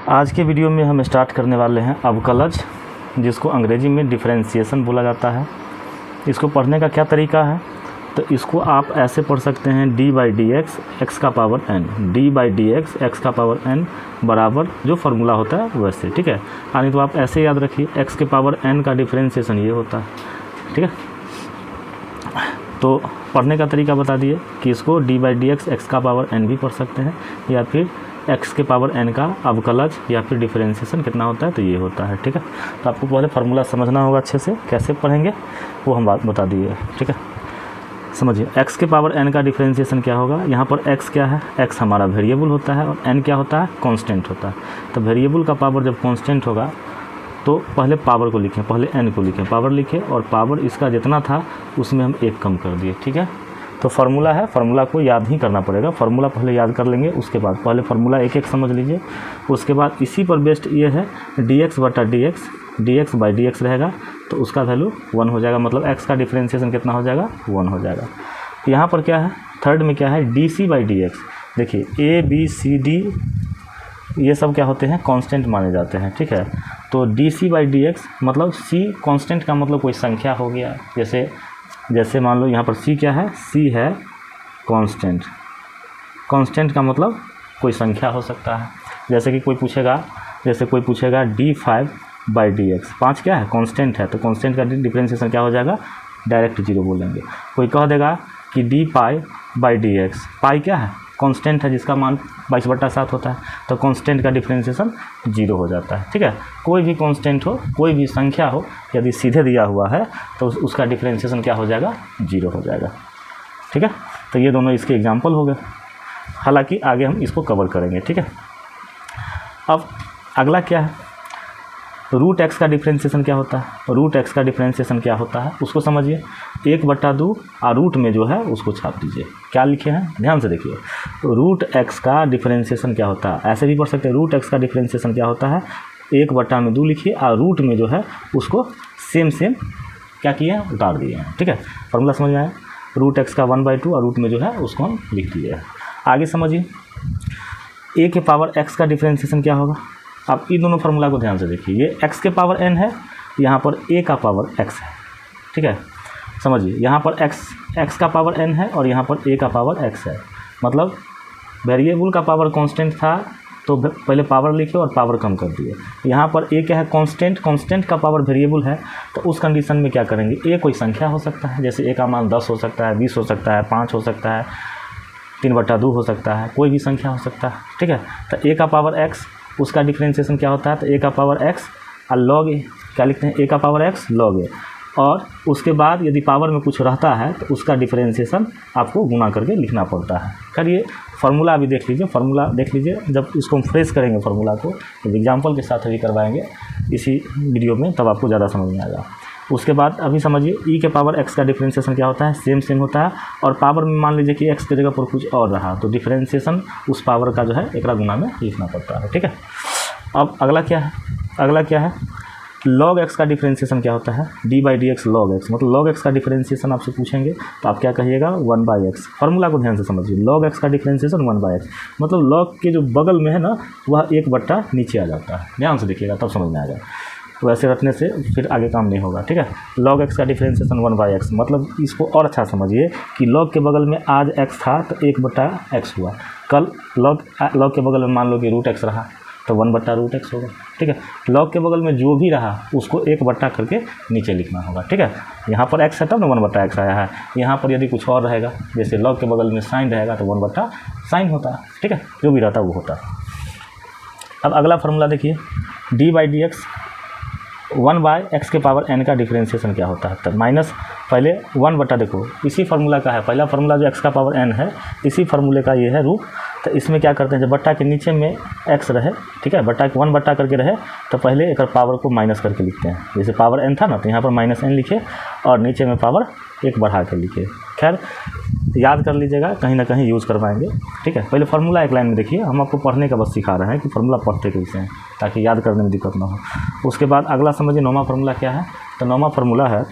आज के वीडियो में हम स्टार्ट करने वाले हैं अवकलज, जिसको अंग्रेजी में डिफरेंशिएशन बोला जाता है। इसको पढ़ने का क्या तरीका है, तो इसको आप ऐसे पढ़ सकते हैं d by d x x का power n, d by d x x का पावर एन बराबर जो फार्मूला होता है वैसे, ठीक है। यानी तो आप ऐसे याद रखिए एक्स के पावर एन का डिफरेंशिएशन ये होता है, ठीक है। तो पढ़ने का तरीका बता दिए कि इसको D by d x x का पावर एन भी पढ़ सकते हैं, या फिर एक्स के पावर एन का अवकलज या फिर डिफरेंशिएशन कितना होता है तो ये होता है, ठीक है। तो आपको पहले फार्मूला समझना होगा अच्छे से, कैसे पढ़ेंगे वो हम बात बता दिए, ठीक है। समझिए एक्स के पावर एन का डिफरेंशिएशन क्या होगा। यहाँ पर एक्स क्या है, एक्स हमारा वेरिएबल होता है और एन क्या होता है, कांस्टेंट होता है। तो वेरिएबल का पावर जब कांस्टेंट होगा तो पहले पावर को लिखें, पहले एन को लिखें, पावर लिखें और पावर इसका जितना था उसमें हम एक कम कर दिए, ठीक है। तो फार्मूला है, फार्मूला को याद ही करना पड़ेगा। फार्मूला पहले याद कर लेंगे, उसके बाद पहले फार्मूला एक एक समझ लीजिए। उसके बाद इसी पर बेस्ड ये है डी एक्स बटा D x by d x रहेगा, तो उसका वैल्यू 1 हो जाएगा। मतलब एक्स का डिफरेंशिएशन कितना हो जाएगा, 1 हो जाएगा। यहाँ पर क्या है, थर्ड में क्या है, d c by d x. देखिए ए बी सी डी ये सब क्या होते हैं, कांस्टेंट माने जाते हैं, ठीक है। तो d c by d x मतलब सी कांस्टेंट का मतलब कोई संख्या हो गया, जैसे मान लो यहाँ पर सी क्या है, सी है कांस्टेंट। कांस्टेंट का मतलब कोई संख्या हो सकता है। जैसे कि कोई पूछेगा D5 बाई डी एक्स, 5 क्या है, कांस्टेंट है, तो कांस्टेंट का डिफरेंशिएशन क्या हो जाएगा, डायरेक्ट 0 बोलेंगे। कोई कह देगा कि d pi by d x, pi क्या है, कांस्टेंट है जिसका मान 22/7 होता है, तो कांस्टेंट का डिफरेंशिएशन 0 हो जाता है, ठीक है। कोई भी कांस्टेंट हो, कोई भी संख्या हो, यदि सीधे दिया हुआ है तो उसका डिफरेंशिएशन क्या हो जाएगा, 0 हो जाएगा, ठीक है। तो ये दोनों इसके एग्जाम्पल हो गए, हालांकि आगे हम इसको कवर करेंगे, ठीक है। अब अगला क्या है, रूट एक्स का डिफरेंशिएशन क्या होता है। रूट एक्स का डिफरेंशिएशन क्या होता है उसको समझिए, 1/2 और रूट में जो है उसको छाप दीजिए। क्या लिखे हैं, ध्यान से देखिए। तो रूट एक्स का डिफरेंशिएशन क्या होता है, ऐसे भी पढ़ सकते हैं। रूट एक्स का डिफरेंशिएशन क्या होता है, 1/2 लिखिए और रूट में जो है उसको सेम क्या किए हैं, उतार दिए हैं, ठीक है। फॉर्मूला समझ में आया। रूट एक्स का 1/2 और रूट में जो है उसको हम लिख दिए हैं। आगे समझिए, ए के पावर एक्स का डिफरेंशिएशन क्या होगा। आप इन दोनों फार्मूला को ध्यान से देखिए, ये x के पावर n है, यहाँ पर a का पावर x है, ठीक है। समझिए यहाँ पर x का पावर n है और यहाँ पर a का पावर x है। मतलब वेरिएबल का पावर कांस्टेंट था तो पहले पावर लिखे और पावर कम कर दिए। यहाँ पर a क्या है, कांस्टेंट का पावर वेरिएबल है, तो उस कंडीशन में क्या करेंगे, a कोई संख्या हो सकता है, जैसे a का मान 10 हो सकता है, 20 हो सकता है, 5 हो सकता है, 3/2 हो सकता है, कोई भी संख्या हो सकता है, ठीक है। तो a का पावर x उसका डिफरेंशिएशन क्या होता है, तो a का पावर x और log a, क्या लिखते हैं, a का पावर x log a। और उसके बाद यदि पावर में कुछ रहता है तो उसका डिफरेंशिएशन आपको गुना करके लिखना पड़ता है। करिए फार्मूला अभी देख लीजिए, फार्मूला देख लीजिए। जब इसको हम फ्रेश करेंगे फार्मूला को, तो एग्जाम्पल के साथ भी करवाएंगे इसी वीडियो में, तब आपको ज़्यादा समझ में आएगा। उसके बाद अभी समझिए e के पावर x का डिफरेंशिएशन क्या होता है, सेम होता है। और पावर में मान लीजिए कि x की जगह पर कुछ और रहा, तो डिफरेंशिएशन उस पावर का जो है एक गुना में लिखना पड़ता है, ठीक है। अब अगला क्या है, log x का डिफरेंशिएशन क्या होता है, d by d x log x। मतलब log x का डिफरेंशिएशन आपसे पूछेंगे तो आप क्या कहिएगा, 1/x। फार्मूला को ध्यान से समझिए, log x का डिफरेंशिएशन 1/x। मतलब log के जो बगल में है ना वह 1 नीचे आ जाता है, ध्यान से देखिएगा तब समझ में आएगा। तो ऐसे रखने से फिर आगे काम नहीं होगा, ठीक है। log x का डिफरेंशिएशन 1/x। मतलब इसको और अच्छा समझिए कि log के बगल में आज x था तो 1/x हुआ, कल log के बगल में मान लो कि रूट x रहा तो 1/√x होगा, ठीक है। log के बगल में जो भी रहा उसको 1 करके नीचे लिखना होगा, ठीक है। यहाँ पर x है तब ना 1/x आया है। यहाँ पर यदि कुछ और रहेगा, जैसे log के बगल में साइन रहेगा तो 1/sin होता है, ठीक है। जो भी रहता वो होता है। अब अगला फार्मूला देखिए, D by d x 1/x के पावर n का डिफरेंशिएशन क्या होता है। तो माइनस पहले 1/, देखो इसी फार्मूला का है, पहला फार्मूला जो x का पावर n है इसी फार्मूले का ये है रूट। तो इसमें क्या करते हैं, जब बट्टा के नीचे में x रहे, ठीक है, बट्टा 1 करके रहे तो पहले एक पावर को माइनस करके लिखते हैं। जैसे पावर n था ना तो यहाँ पर -n लिखे और नीचे में पावर 1 बढ़ा के लिखे। खैर याद कर लीजिएगा, कहीं ना कहीं यूज़ करवाएंगे, ठीक है। पहले फार्मूला एक लाइन में देखिए, हम आपको पढ़ने का बस सिखा रहे हैं कि फार्मूला पढ़ते कैसे हैं ताकि याद करने में दिक्कत ना हो। उसके बाद अगला समझिए 9वां फार्मूला क्या है। तो 9वां फार्मूला है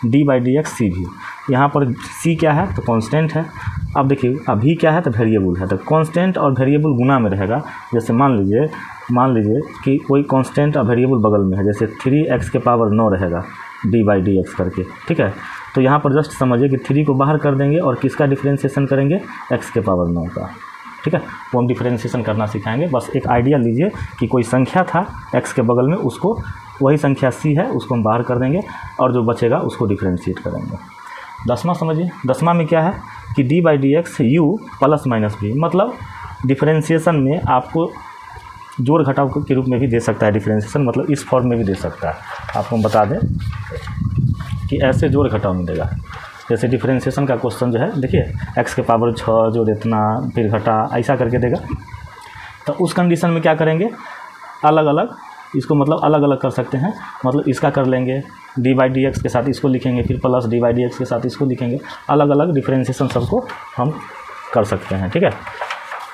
डी बाई डी एक्स सी भी। यहाँ पर c क्या है तो कांस्टेंट है। अब देखिए अभी क्या है तो वेरिएबल है, तो कांस्टेंट और वेरिएबल गुना में रहेगा। जैसे मान लीजिए कि कोई कांस्टेंट और वेरिएबल बगल में है, जैसे 3x के पावर 9 रहेगा d/dx करके, ठीक है। तो यहाँ पर जस्ट समझिए कि 3 को बाहर कर देंगे और किसका डिफ्रेंशिएशन करेंगे, x के पावर 9 का, ठीक है। वो हम डिफ्रेंशिएशन करना सिखाएंगे। बस एक आइडिया लीजिए कि कोई संख्या था x के बगल में, उसको वही संख्या c है उसको हम बाहर कर देंगे और जो बचेगा उसको डिफ्रेंशिएट करेंगे। 10वां समझिए, 10वां में क्या है कि d/dx u plus minus v, मतलब डिफ्रेंशिएशन में आपको जोड़ घटाव के रूप में भी दे सकता है डिफ्रेंशिएशन, मतलब इस फॉर्म में भी दे सकता है। आपको हम बता दें कि ऐसे जोड़ घटाव मिलेगा। जैसे डिफ्रेंशिएशन का क्वेश्चन जो है देखिए x के पावर 6 जोड़ इतना फिर घटा ऐसा करके देगा। तो उस कंडीशन में क्या करेंगे, अलग अलग इसको मतलब अलग अलग कर सकते हैं। मतलब इसका कर लेंगे d/dx के साथ इसको लिखेंगे, फिर प्लस d/dx के साथ इसको लिखेंगे, अलग अलग डिफ्रेंशिएशन सबको हम कर सकते हैं, ठीक है।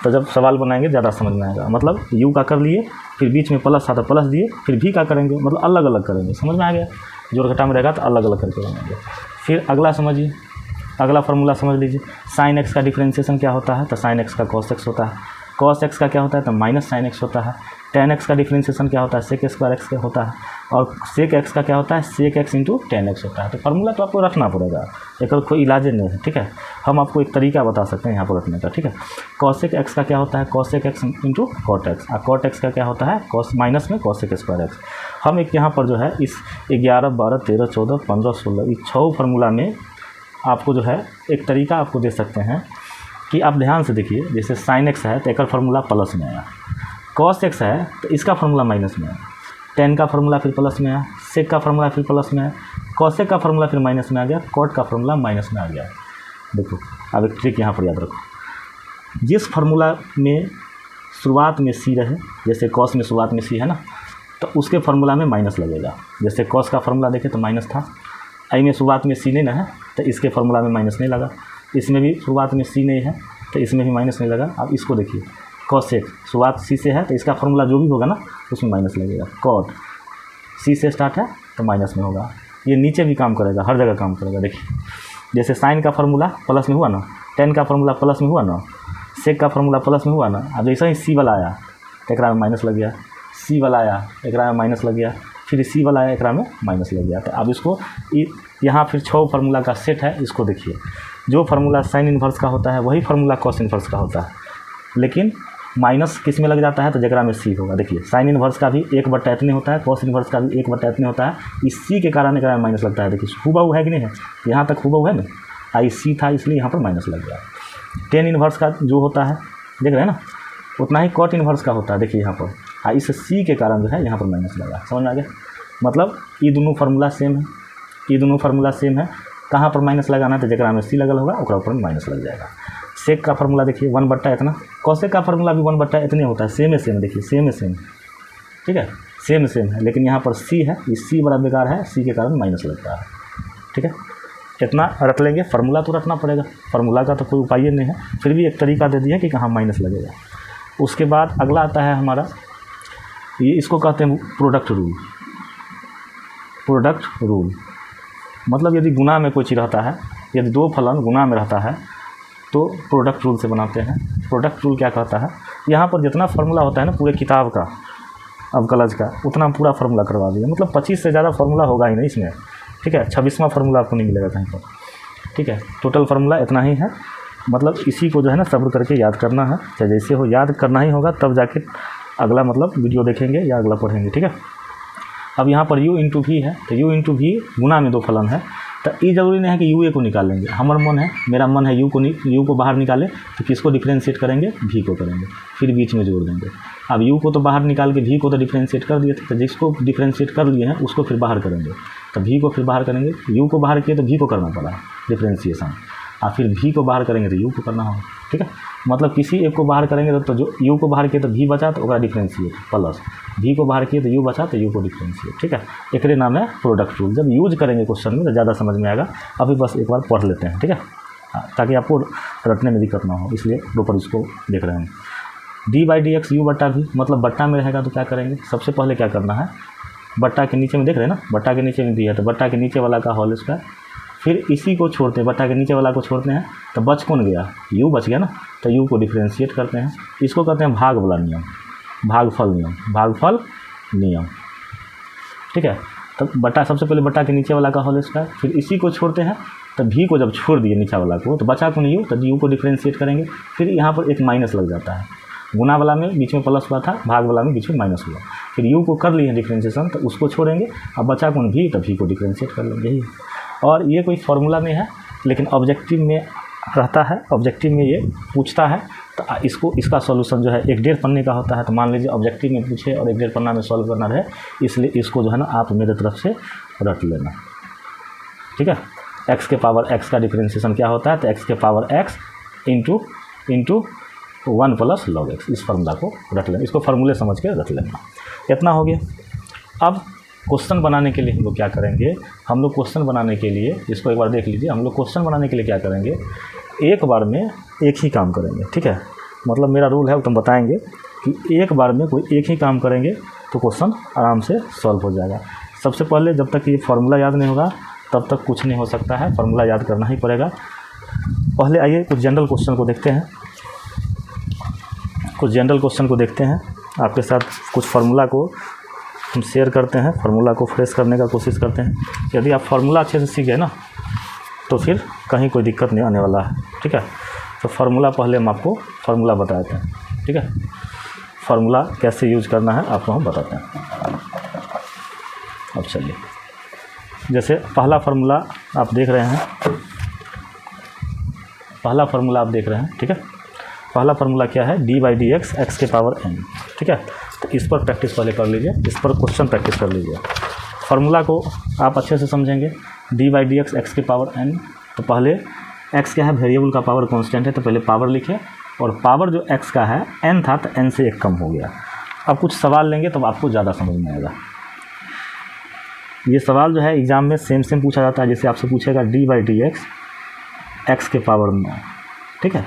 तो जब सवाल बनाएंगे ज़्यादा समझ में आएगा। मतलब u का कर लिए, फिर बीच में प्लस था तो प्लस दिए, फिर v का करेंगे, मतलब अलग अलग करेंगे। समझ में आ गया, जोड़ घटा में रहेगा तो अलग अलग करके बनाएंगे। फिर अगला समझिए, अगला फार्मूला समझ लीजिए। साइन x का डिफ्रेंशिएशन क्या होता है तो साइन x का cos x होता है, cos x का क्या होता है तो माइनस साइन x होता है। tan x का डिफ्रेंशिएशन क्या होता है sec स्क्वायर x का होता है, और sec x का क्या होता है sec x into tan x होता है। तो फार्मूला तो आपको रखना पड़ेगा, एक कोई इलाज नहीं है, ठीक है। हम आपको एक तरीका बता सकते हैं यहाँ पर रखने का, ठीक है। cosec x का क्या होता है cosec x into cot x, और cot x का क्या होता है cos माइनस में cosec स्क्वायर x। हम एक यहाँ पर जो है इस 11, 12, 13, 14, 15, 16 इस 6 फार्मूला में आपको जो है एक तरीका आपको दे सकते हैं कि आप ध्यान से देखिए। जैसे साइन x है तो एक फार्मूला प्लस में आया, cos x है तो इसका फार्मूला माइनस में आया, tan का फार्मूला फिर प्लस में आया, sec का फार्मूला फिर प्लस में आया, cosec का फार्मूला फिर माइनस में आ गया, cot का फार्मूला माइनस में आ गया। देखो अब एक ट्रिक यहाँ पर याद रखो, जिस फार्मूला में शुरुआत में c रहे, जैसे cos में शुरुआत में c है ना, तो उसके फार्मूला में माइनस लगेगा। जैसे cos का फार्मूला देखें तो माइनस था, आई में शुरुआत में c नहीं ना है तो इसके फार्मूला में माइनस नहीं लगा, इसमें भी शुरुआत में c नहीं है तो इसमें भी माइनस नहीं लगा। अब इसको देखिए cosec शुरुआत c से है तो इसका फार्मूला जो भी होगा ना उसमें माइनस लगेगा, cot c से स्टार्ट है तो माइनस में होगा। ये नीचे भी काम करेगा, हर जगह काम करेगा। देखिए जैसे साइन का फार्मूला प्लस में हुआ ना, tan का फार्मूला प्लस में हुआ ना, sec का फार्मूला प्लस में हुआ ना, अब जैसा ही c वाला आया तो एक में माइनस लग गया, c वाला आया एक में माइनस लग गया, फिर c वाला आया एक में माइनस लग गया। तो अब इसको यहाँ फिर 6 फार्मूला का सेट है, इसको देखिए। जो फार्मूला साइन इन्वर्स का होता है वही फार्मूला कॉस इन्वर्स का होता है, लेकिन माइनस किस में लग जाता है तो जगह में c होगा। देखिए साइन इन्वर्स का भी 1/, इतने होता है, कॉस इन्वर्स का भी 1/, इतने होता है। इस c के कारण एक में माइनस लगता है। देखिए हुबहू है कि नहीं है, यहाँ तक हुबहू है ना, आई c था इसलिए यहाँ पर माइनस लग गया। tan इन्वर्स का जो होता है देख रहे हैं ना, उतना ही कॉट इन्वर्स का होता है। देखिए यहाँ पर इस c के कारण जो है यहाँ पर माइनस लगा। समझ में आ गया, मतलब ये दोनों फार्मूला सेम है, ये दोनों फार्मूला सेम है। कहाँ पर माइनस लगाना है तो जगह में c लगल होगा ओकरा ऊपर माइनस लग जाएगा। सेक का फार्मूला देखिए 1/, इतना, कॉसेक का फार्मूला भी 1/, इतने होता है। सेम है सेम, देखिए सेम है सेम, ठीक है सेम है, लेकिन यहाँ पर c है, इस c बड़ा बेकार है, c के कारण माइनस लगता है, ठीक है। इतना रख लेंगे, फार्मूला तो रखना पड़ेगा, फार्मूला का तो कोई उपाय नहीं है, फिर भी एक तरीका दे दिया कि कहाँ माइनस लगेगा। उसके बाद अगला आता है हमारा, ये इसको कहते हैं प्रोडक्ट रूल। प्रोडक्ट रूल मतलब यदि गुना में कोई चीज़ रहता है, यदि दो फलन गुना में रहता है तो प्रोडक्ट रूल से बनाते हैं। प्रोडक्ट रूल क्या कहता है, यहाँ पर जितना फार्मूला होता है ना पूरे किताब का अवकलज का, उतना पूरा फार्मूला करवा दिया। मतलब 25 से ज़्यादा फार्मूला होगा ही नहीं इसमें, ठीक है। 26वां फार्मूला आपको नहीं मिलेगा कहीं पर, ठीक है। टोटल फार्मूला इतना ही है। मतलब इसी को जो है ना सब्र करके याद करना है, चाहे जैसे हो याद करना ही होगा, तब जाके अगला मतलब वीडियो देखेंगे या अगला पढ़ेंगे, ठीक है। अब यहाँ पर u इंटू वी है, तो u इंटू वी गुना में दो फलन है, तो ये जरूरी नहीं है कि u a को निकाल लेंगे। मेरा मन है u को बाहर निकाले, तो किसको डिफ्रेंशिएट करेंगे, v को करेंगे, फिर बीच में जोड़ देंगे। अब u को तो बाहर निकाल के v को तो डिफ्रेंशिएट कर दिए थे, तो जिसको डिफ्रेंशिएट कर लिए हैं उसको फिर बाहर करेंगे, तो v को फिर बाहर करेंगे। u को बाहर किए तो v को करना पड़ा डिफ्रेंशिएशन, और फिर v को बाहर करेंगे तो u को करना होगा, ठीक है। मतलब किसी एक को बाहर करेंगे तो जो u को बाहर किए तो v बचा तो डिफ्रेंशिएट, प्लस v को बाहर किए तो u बचा तो u को डिफ्रेंशिएट, ठीक है। एक नाम है प्रोडक्ट रूल। जब यूज करेंगे क्वेश्चन में तो ज़्यादा समझ में आएगा। अभी बस एक बार पढ़ लेते हैं, ठीक है, ताकि आपको रटने में दिक्कत ना हो, इसलिए ऊपर इसको देख रहे हैं। d/dx u बट्टा v, मतलब बट्टा में रहेगा तो क्या करेंगे, सबसे पहले क्या करना है, बट्टा के नीचे में देख रहे हैं ना, बट्टा के नीचे में भी है तो बट्टा के नीचे वाला का होल स्क्वायर, फिर इसी को छोड़ते हैं, बट्टा के नीचे वाला को छोड़ते हैं, तो बच कौन गया, u बच गया ना, तो u को डिफ्रेंशिएट करते हैं। इसको कहते हैं भाग वाला नियम, भागफल नियम, भागफल नियम, ठीक है। तो बट्टा, सबसे पहले बट्टा के नीचे वाला का होल स्क्वायर, फिर इसी को छोड़ते हैं, तो v को जब छोड़ दिए नीचे वाला को, तो बचा कौन u, तो u को डिफ्रेंशिएट करेंगे। फिर यहाँ पर एक माइनस लग जाता है, गुना वाला में बीच में प्लस हुआ था, भाग वाला में बीच में माइनस हुआ। फिर u को कर लिए डिफ्रेंशिएशन, तो उसको छोड़ेंगे, अब बचा कौन v, तो v को डिफ्रेंशिएट कर लेंगे, यही। और ये कोई फॉर्मूला में है, लेकिन ऑब्जेक्टिव में रहता है, ऑब्जेक्टिव में ये पूछता है, तो इसको, इसका सॉल्यूशन जो है 1.5 पन्ने का होता है। तो मान लीजिए ऑब्जेक्टिव में पूछे और 1.5 पन्ना में सॉल्व करना रहे, इसलिए इसको जो है ना आप मेरे तरफ से रट लेना, ठीक है। x के पावर x का डिफ्रेंशिएशन क्या होता है, तो x के power x into 1 plus log x, इस फार्मूला को रख लेना, इसको फार्मूले समझ के रख लेना। इतना हो गया। अब क्वेश्चन बनाने के लिए हम लोग क्या करेंगे, हम लोग क्वेश्चन बनाने के लिए, इसको एक बार देख लीजिए, हम लोग क्वेश्चन बनाने के लिए क्या करेंगे, एक बार में एक ही काम करेंगे, ठीक है। मतलब मेरा रूल है, तुम बताएंगे कि एक बार में कोई एक ही काम करेंगे तो क्वेश्चन आराम से सॉल्व हो जाएगा। सबसे पहले जब तक ये फार्मूला याद नहीं होगा तब तक कुछ नहीं हो सकता है, फार्मूला याद करना ही पड़ेगा। पहले आइए कुछ जनरल क्वेश्चन को देखते हैं, कुछ जनरल क्वेश्चन को देखते हैं, आपके साथ कुछ फार्मूला को हम शेयर करते हैं, फार्मूला को फ्रेश करने का कोशिश करते हैं। यदि आप फार्मूला अच्छे से सीख गए ना, तो फिर कहीं कोई दिक्कत नहीं आने वाला है, ठीक है। तो फार्मूला पहले हम आपको फार्मूला बताते हैं, ठीक है। फार्मूला कैसे यूज करना है आपको हम बताते हैं। अब चलिए, जैसे पहला फार्मूला आप देख रहे हैं, पहला फार्मूला आप देख रहे हैं, ठीक है। पहला फार्मूला क्या है, d/dx x के पावर n, ठीक है। तो इस पर प्रैक्टिस पहले कर लीजिए, इस पर क्वेश्चन प्रैक्टिस कर लीजिए। फार्मूला को आप अच्छे से समझेंगे, d/dx x के पावर n, तो पहले x क्या है, वेरिएबल का पावर कांस्टेंट है, तो पहले पावर लिखे, और पावर जो x का है n था, तो n से 1 कम हो गया। अब कुछ सवाल लेंगे तो आपको ज़्यादा समझ में आएगा। ये सवाल जो है एग्ज़ाम में सेम पूछा जाता है, जैसे आपसे पूछेगा d/dx x के पावर 9, ठीक है।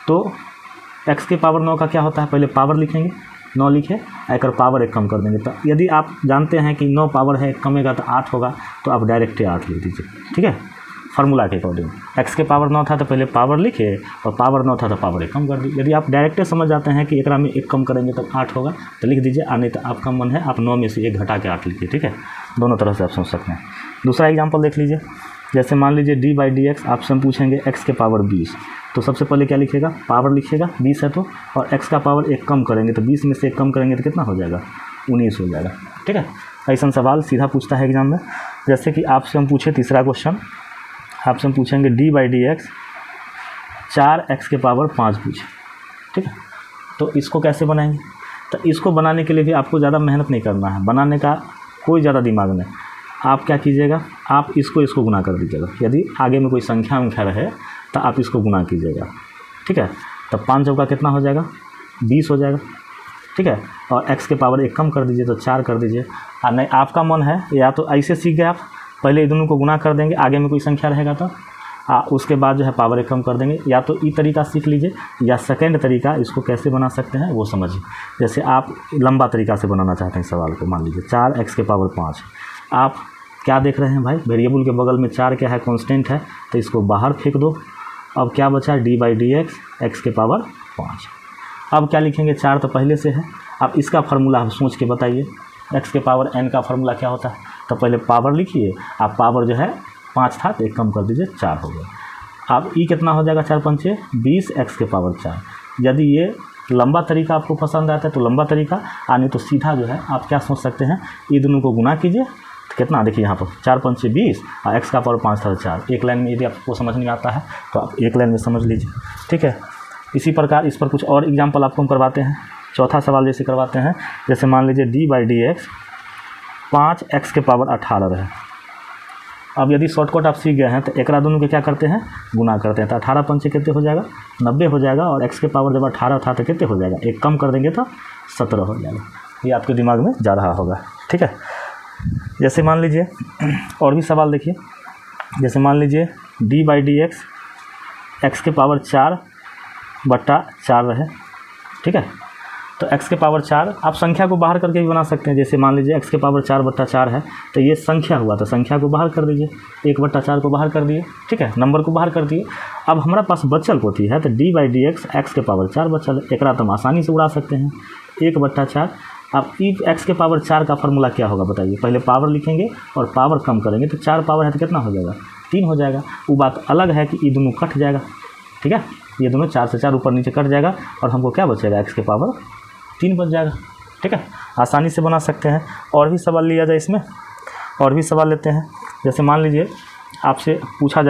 तो x के पावर 9 का क्या होता है, पहले पावर लिखेंगे, 9 लिखे, अगर पावर 1 कम कर देंगे, तो यदि आप जानते हैं कि 9 पावर है, 1 कमेगा तो 8 होगा, तो आप डायरेक्ट 8 लिख दीजिए, ठीक है। फार्मूला के अकॉर्डिंग x के पावर 9 था तो पहले पावर लिखे, और पावर 9 था तो पावर 1 कम कर दीजिए। यदि आप डायरेक्ट समझ जाते हैं कि एकरा में 1 कम करेंगे तो 8 होगा, तो लिख दीजिए, नहीं तो आपका मन है आप 9 में से 1 घटा के 8 लिखिए, ठीक है। दोनों तरह से आप समझ सकते हैं। दूसरा एग्जाम्पल देख लीजिए, जैसे मान लीजिए d/dx आपसे हम पूछेंगे x के पावर 20, तो सबसे पहले क्या लिखेगा, पावर लिखेगा, 20 है तो, और x का पावर 1 कम करेंगे, तो 20 में से 1 कम करेंगे तो कितना हो जाएगा, 19 हो जाएगा, ठीक है। ऐसा सवाल सीधा पूछता है एग्जाम में। जैसे कि आपसे हम पूछे तीसरा क्वेश्चन, आपसे हम पूछेंगे d/dx 4x के पावर 5 पूछे, ठीक है। तो इसको कैसे बनाएंगे, तो इसको बनाने के लिए भी आपको ज़्यादा मेहनत नहीं करना है, बनाने का कोई ज़्यादा दिमाग नहीं। आप क्या कीजिएगा, आप इसको गुना कर दीजिएगा, यदि आगे में कोई संख्या रहे तो आप इसको गुना कीजिएगा, ठीक है। तो 5 चौका कितना हो जाएगा, 20 हो जाएगा, ठीक है। और x के पावर 1 कम कर दीजिए तो 4 कर दीजिए। और नहीं आपका मन है, या तो ऐसे सीख गए आप, पहले दोनों को गुना कर देंगे, आगे में कोई संख्या रहेगा तो उसके बाद जो है पावर 1 कम कर देंगे, या तो ये तरीका सीख लीजिए, या सेकेंड तरीका इसको कैसे बना सकते हैं वो समझिए। जैसे आप लंबा तरीका से बनाना चाहते हैं सवाल को, मान लीजिए 4x के पावर 5, आप क्या देख रहे हैं भाई, वेरिएबल के बगल में 4 क्या है, कांस्टेंट है, तो इसको बाहर फेंक दो। अब क्या बचा, d/dx x के पावर 5। अब क्या लिखेंगे, 4 तो पहले से है, अब इसका फार्मूला आप सोच के बताइए, x के पावर n का फार्मूला क्या होता है, तो पहले पावर लिखिए, आप पावर जो है 5 था तो 1 कम कर दीजिए, 4 हो गया। अब ई कितना हो जाएगा, 4 पंचे 20 x के पावर 4। यदि ये लंबा तरीका आपको पसंद आता है तो लंबा तरीका, आने तो सीधा जो है आप क्या सोच सकते हैं, ये दोनों को गुना कीजिए, तो कितना देखिए यहाँ पर 4 पंचे 20 और x का पावर 5 था 4। एक लाइन में यदि आपको समझ नहीं आता है तो आप एक लाइन में समझ लीजिए, ठीक है। इसी प्रकार इस पर कुछ और एग्जाम्पल आपको हम करवाते हैं। चौथा सवाल जैसे करवाते हैं, जैसे मान लीजिए d/dx 5x के पावर 18 रहे। अब यदि शॉर्टकट आप सीख गए हैं तो एक दोनों के क्या करते हैं, गुना करते हैं, तो 18 पंचे कितने हो जाएगा, 90 हो जाएगा, और x के पावर जब 18 था तो कितने हो जाएगा, 1 कम कर देंगे तो 17 हो जाएगा। ये आपके दिमाग में जा रहा होगा, ठीक है। जैसे मान लीजिए और भी सवाल देखिए, जैसे मान लीजिए d/dx x के पावर 4/4 रहे, ठीक है। तो x के पावर 4 आप संख्या को बाहर करके भी बना सकते हैं। जैसे मान लीजिए x के पावर 4/4 है तो ये संख्या हुआ, तो संख्या को बाहर कर दीजिए, 1/4 को बाहर कर दिए, ठीक है, नंबर को बाहर कर दिए। अब हमारे पास बचल होती है तो d/dx x के पावर 4 बचल, एक तो हम आसानी से उड़ा सकते हैं 1/4। अब इफ x के पावर 4 का फॉर्मूला क्या होगा बताइए, पहले पावर लिखेंगे और पावर कम करेंगे तो 4 पावर है तो कितना हो जाएगा, 3 हो जाएगा। वो बात अलग है कि ये दोनों कट जाएगा, ठीक है, ये दोनों 4 से 4 ऊपर नीचे कट जाएगा और हमको क्या बचेगा, x के पावर 3 बच जाएगा, ठीक है, आसानी से बना सकते हैं। और भी सवाल लिया जाए इसमें, और भी सवाल लेते हैं। जैसे मान लीजिए आपसे पूछा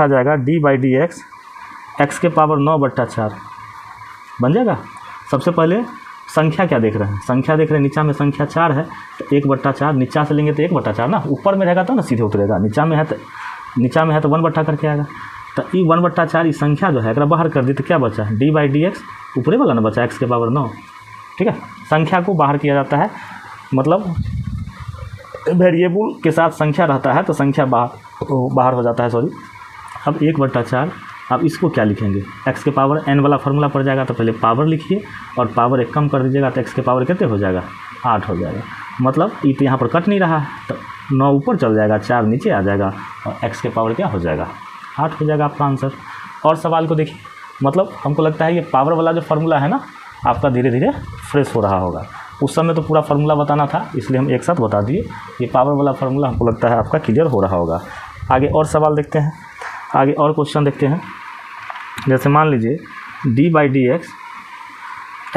जाएगा d/dx x के पावर 9/4 बन जाएगा। सबसे पहले संख्या क्या देख रहे हैं, संख्या देख रहे हैं, नीचा में संख्या 4 है तो 1/4, नीचा से लेंगे तो 1/4 ना, ऊपर में रहेगा तो ना सीधे उतरेगा, नीचा में है तो 1/4 करके आएगा। तो ये 1/4 ये संख्या जो है अगर बाहर कर दी तो क्या बचा है, d/dx ऊपरे वाला ना बचा x के पावर 9, ठीक है। संख्या को बाहर किया जाता है, मतलब वेरिएबल के साथ संख्या रहता है तो संख्या बाहर हो जाता है, सॉरी। अब 1/4, अब इसको क्या लिखेंगे, x के पावर n वाला फार्मूला पड़ जाएगा तो पहले पावर लिखिए और पावर 1 कम कर दीजिएगा तो x के पावर कितने हो जाएगा, 8 हो जाएगा। मतलब ये तो यहाँ पर कट नहीं रहा तो 9 ऊपर चल जाएगा, 4 नीचे आ जाएगा और x के पावर क्या हो जाएगा, 8 हो जाएगा आपका आंसर। और सवाल को देखिए, मतलब हमको लगता है ये पावर वाला जो फार्मूला है ना आपका धीरे धीरे फ्रेश हो रहा होगा। उस समय तो पूरा फार्मूला बताना था इसलिए हम एक साथ बता दिए, ये पावर वाला फार्मूला हमको लगता है आपका क्लियर हो रहा होगा। आगे और सवाल देखते हैं, आगे और क्वेश्चन देखते हैं। जैसे मान लीजिए d/dx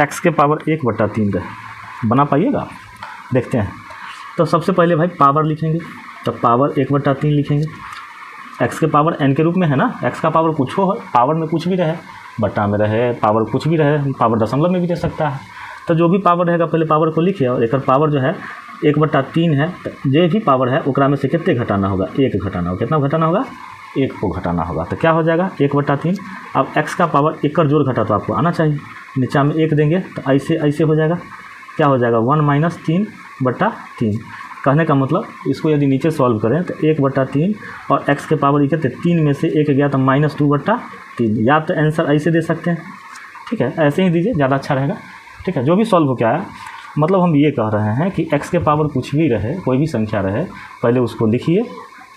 x के पावर 1/3 है, बना पाइएगा, देखते हैं। तो सबसे पहले भाई पावर लिखेंगे, तो पावर 1/3 लिखेंगे, x के पावर n के रूप में है ना, x का पावर कुछ हो, पावर में कुछ भी रहे, बट्टा में रहे, पावर कुछ भी रहे, पावर दशमलव में भी दे सकता है। तो जो भी पावर रहेगा पहले पावर को लिखिए और एक पावर जो है 1/3 है, तो जो भी पावर है उकरा में से कितने घटाना होगा, 1 घटाना होगा। कितना घटाना होगा, 1 को घटाना होगा। तो क्या हो जाएगा 1/3। अब x का पावर 1 का जोड़ घटा तो आपको आना चाहिए, नीचा में 1 देंगे तो ऐसे हो जाएगा, क्या हो जाएगा 1 - 3/3। कहने का मतलब इसको यदि नीचे सॉल्व करें तो 1/3 और x के पावर कितने 3 में से 1 गया तो -2/3। या तो आंसर ऐसे दे सकते हैं, ठीक है, ऐसे ही दीजिए, ज़्यादा अच्छा रहेगा, ठीक है। जो भी सॉल्व हो क्या है, मतलब हम ये कह रहे हैं कि x के पावर कुछ भी रहे, कोई भी संख्या रहे, पहले उसको लिखिए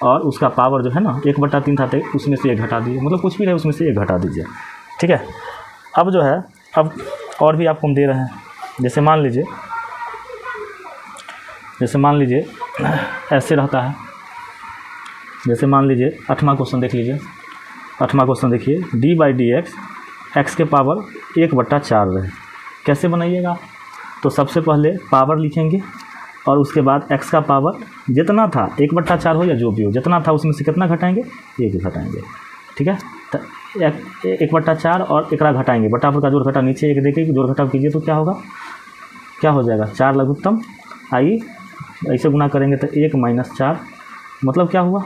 और उसका पावर जो है ना 1/3 था तो उसमें से 1 घटा दीजिए, मतलब कुछ भी रहे उसमें से 1 घटा दीजिए, ठीक है। अब जो है, अब और भी आपको हम दे रहे हैं। जैसे मान लीजिए ऐसे रहता है। जैसे मान लीजिए 8वां क्वेश्चन देख लीजिए, 8वां क्वेश्चन देखिए, d/dx x के पावर 1/4 रहे, कैसे बनाइएगा। तो सबसे पहले पावर लिखेंगे और उसके बाद x का पावर जितना था 1/4 हो या जो भी हो, जितना था उसमें से कितना घटाएंगे, 1 घटाएंगे, ठीक है। तो 1/4 और एकरा घटाएंगे, बटा पर का जोड़ घटा नीचे 1 देके जोड़ घटाव कीजिए तो क्या होगा, क्या हो जाएगा 4 लघुत्तम आई, ऐसे गुना करेंगे तो 1 - 4, मतलब क्या हुआ,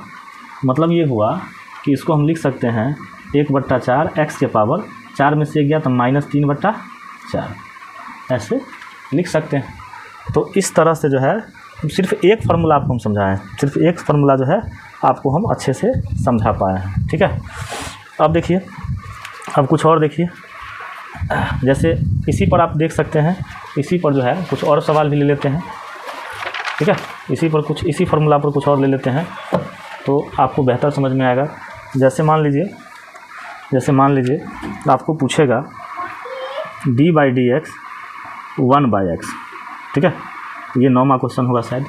मतलब ये हुआ कि इसको हम लिख सकते हैं 1/4 x के पावर 4 में से गया तो -3/4, ऐसे लिख सकते हैं। तो इस तरह से जो है सिर्फ एक फार्मूला आपको हम समझाएं, सिर्फ एक फार्मूला जो है आपको हम अच्छे से समझा पाए हैं, ठीक है। अब देखिए, अब कुछ और देखिए, जैसे इसी पर आप देख सकते हैं, इसी पर जो है कुछ और सवाल भी ले लेते हैं, ठीक है। इसी फार्मूला पर कुछ और ले लेते हैं तो आपको बेहतर समझ में आएगा। जैसे मान लीजिए आपको पूछेगा d/dx 1/x, ठीक है, ये 9वां क्वेश्चन होगा शायद,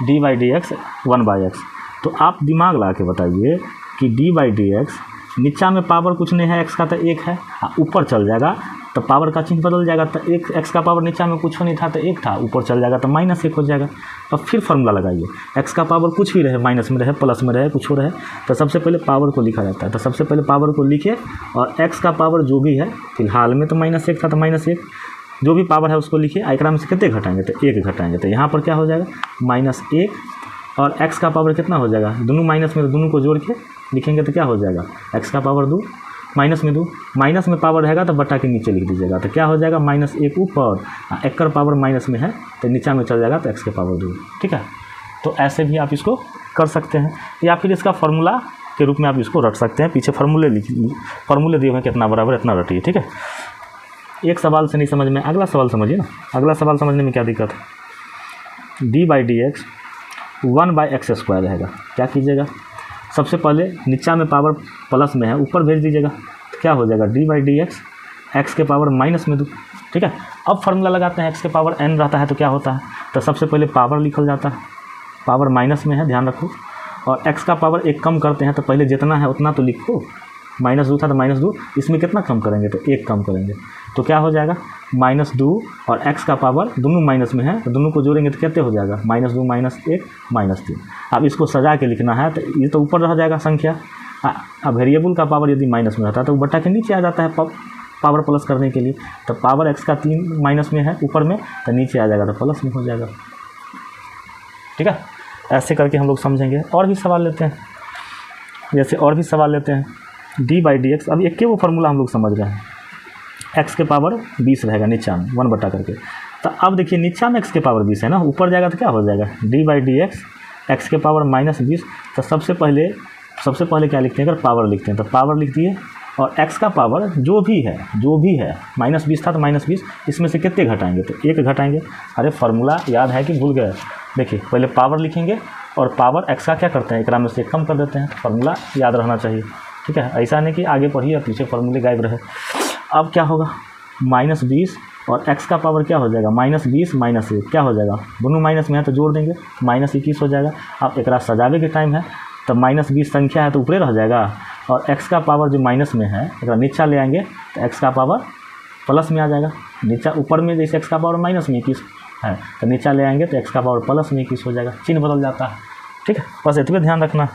d/dx 1/x। तो आप दिमाग ला के बताइए कि d/dx नीचा में पावर कुछ नहीं है, x का तो 1 है, ऊपर चल जाएगा तो पावर का चिन्ह बदल जाएगा, तो 1 x का पावर नीचा में कुछ नहीं था तो 1 था, ऊपर चल जाएगा तो -1 हो जाएगा। अब फिर फार्मूला लगाइए, x का पावर कुछ भी रहे, माइनस में रहे, प्लस में रहे, कुछ हो रहे, तो सबसे पहले पावर को लिखा जाता है। तो सबसे पहले पावर को लिखिए और x का पावर जो भी है, फिलहाल में तो -1 था तो -1, जो भी पावर है उसको लिखिए, एकरा में से कितने घटाएंगे तो 1 घटाएंगे, तो यहाँ पर क्या हो जाएगा -1 और x का पावर कितना हो जाएगा, दोनों माइनस में, दोनों को जोड़ के लिखेंगे तो क्या हो जाएगा x का पावर 2 माइनस में 2, माइनस में पावर रहेगा तो बटा के नीचे लिख दीजिएगा, तो क्या हो जाएगा -1 ऊपर, एक का पावर माइनस में है तो नीचा में चल जाएगा तो x के पावर 2, ठीक है। तो ऐसे भी आप इसको कर सकते हैं, या फिर इसका फार्मूला के रूप में आप इसको रट सकते हैं, पीछे फार्मूले दिए हुए हैं, कितना बराबर इतना रटिए, ठीक है। एक सवाल से नहीं समझ में, अगला सवाल समझिए ना। अगला सवाल समझने में क्या दिक्कत है। d/dx 1/x² रहेगा। क्या कीजिएगा, सबसे पहले नीचा में पावर प्लस में है, ऊपर भेज दीजिएगा। तो क्या हो जाएगा, d/dx x के पावर माइनस में 2। ठीक है, अब फार्मूला लगाते हैं, x के पावर n रहता है तो क्या होता है, तो सबसे पहले पावर लिखल जाता है, पावर माइनस में है, ध्यान रखो। और x का पावर 1 कम करते हैं तो पहले जितना है उतना तो लिखो, -2 था तो -2, इसमें कितना कम करेंगे तो 1 कम करेंगे, तो क्या हो जाएगा -2 और x का पावर दोनों माइनस में है तो दोनों को जोड़ेंगे तो कितने हो जाएगा, -2 -1 -3। अब इसको सजा के लिखना है तो ये तो ऊपर रह जाएगा संख्या। अब वेरिएबल का पावर यदि माइनस में रहता है तो बट्टा के नीचे आ जाता है पावर प्लस करने के लिए। तो पावर x का 3 माइनस में है ऊपर में तो नीचे आ जाएगा तो प्लस में हो जाएगा। ठीक है, ऐसे करके हम लोग समझेंगे। और भी सवाल लेते हैं, जैसे और भी सवाल लेते हैं d/dx। अब एक के वो फार्मूला हम लोग समझ रहे हैं, x के पावर 20 रहेगा नीचा में 1 बटा करके। तो अब देखिए नीचा में x के पावर 20 है ना, ऊपर जाएगा तो क्या हो जाएगा d/dx x के पावर -20। तो सबसे पहले क्या लिखते हैं, अगर पावर लिखते हैं तो पावर लिख दिए, और x का पावर जो भी है -20 था तो -20, इसमें से कितने घटाएंगे तो 1 घटाएंगे। अरे फार्मूला याद है कि भूल गए, देखिए पहले पावर लिखेंगे और पावर x का क्या करते हैं, एक में से 1 कम कर देते हैं। फार्मूला याद रहना चाहिए। ठीक है, ऐसा नहीं कि आगे पढ़िए और पीछे फार्मूले गायब रहे। अब क्या होगा, -20 और x का पावर क्या हो जाएगा, -20 -1 क्या हो जाएगा, दोनों माइनस में है तो जोड़ देंगे, -21 हो जाएगा। अब एक सजावे के टाइम है तो -20 संख्या है तो ऊपरे रह जाएगा, और x का पावर जो माइनस में है एक नीचा ले आएंगे तो x का पावर प्लस में आ जाएगा। नीचा ऊपर में जैसे x का पावर -21 है तो नीचा ले आएंगे तो x का पावर +21 हो जाएगा, चिन्ह बदल जाता है। ठीक है, बस इतने ध्यान रखना,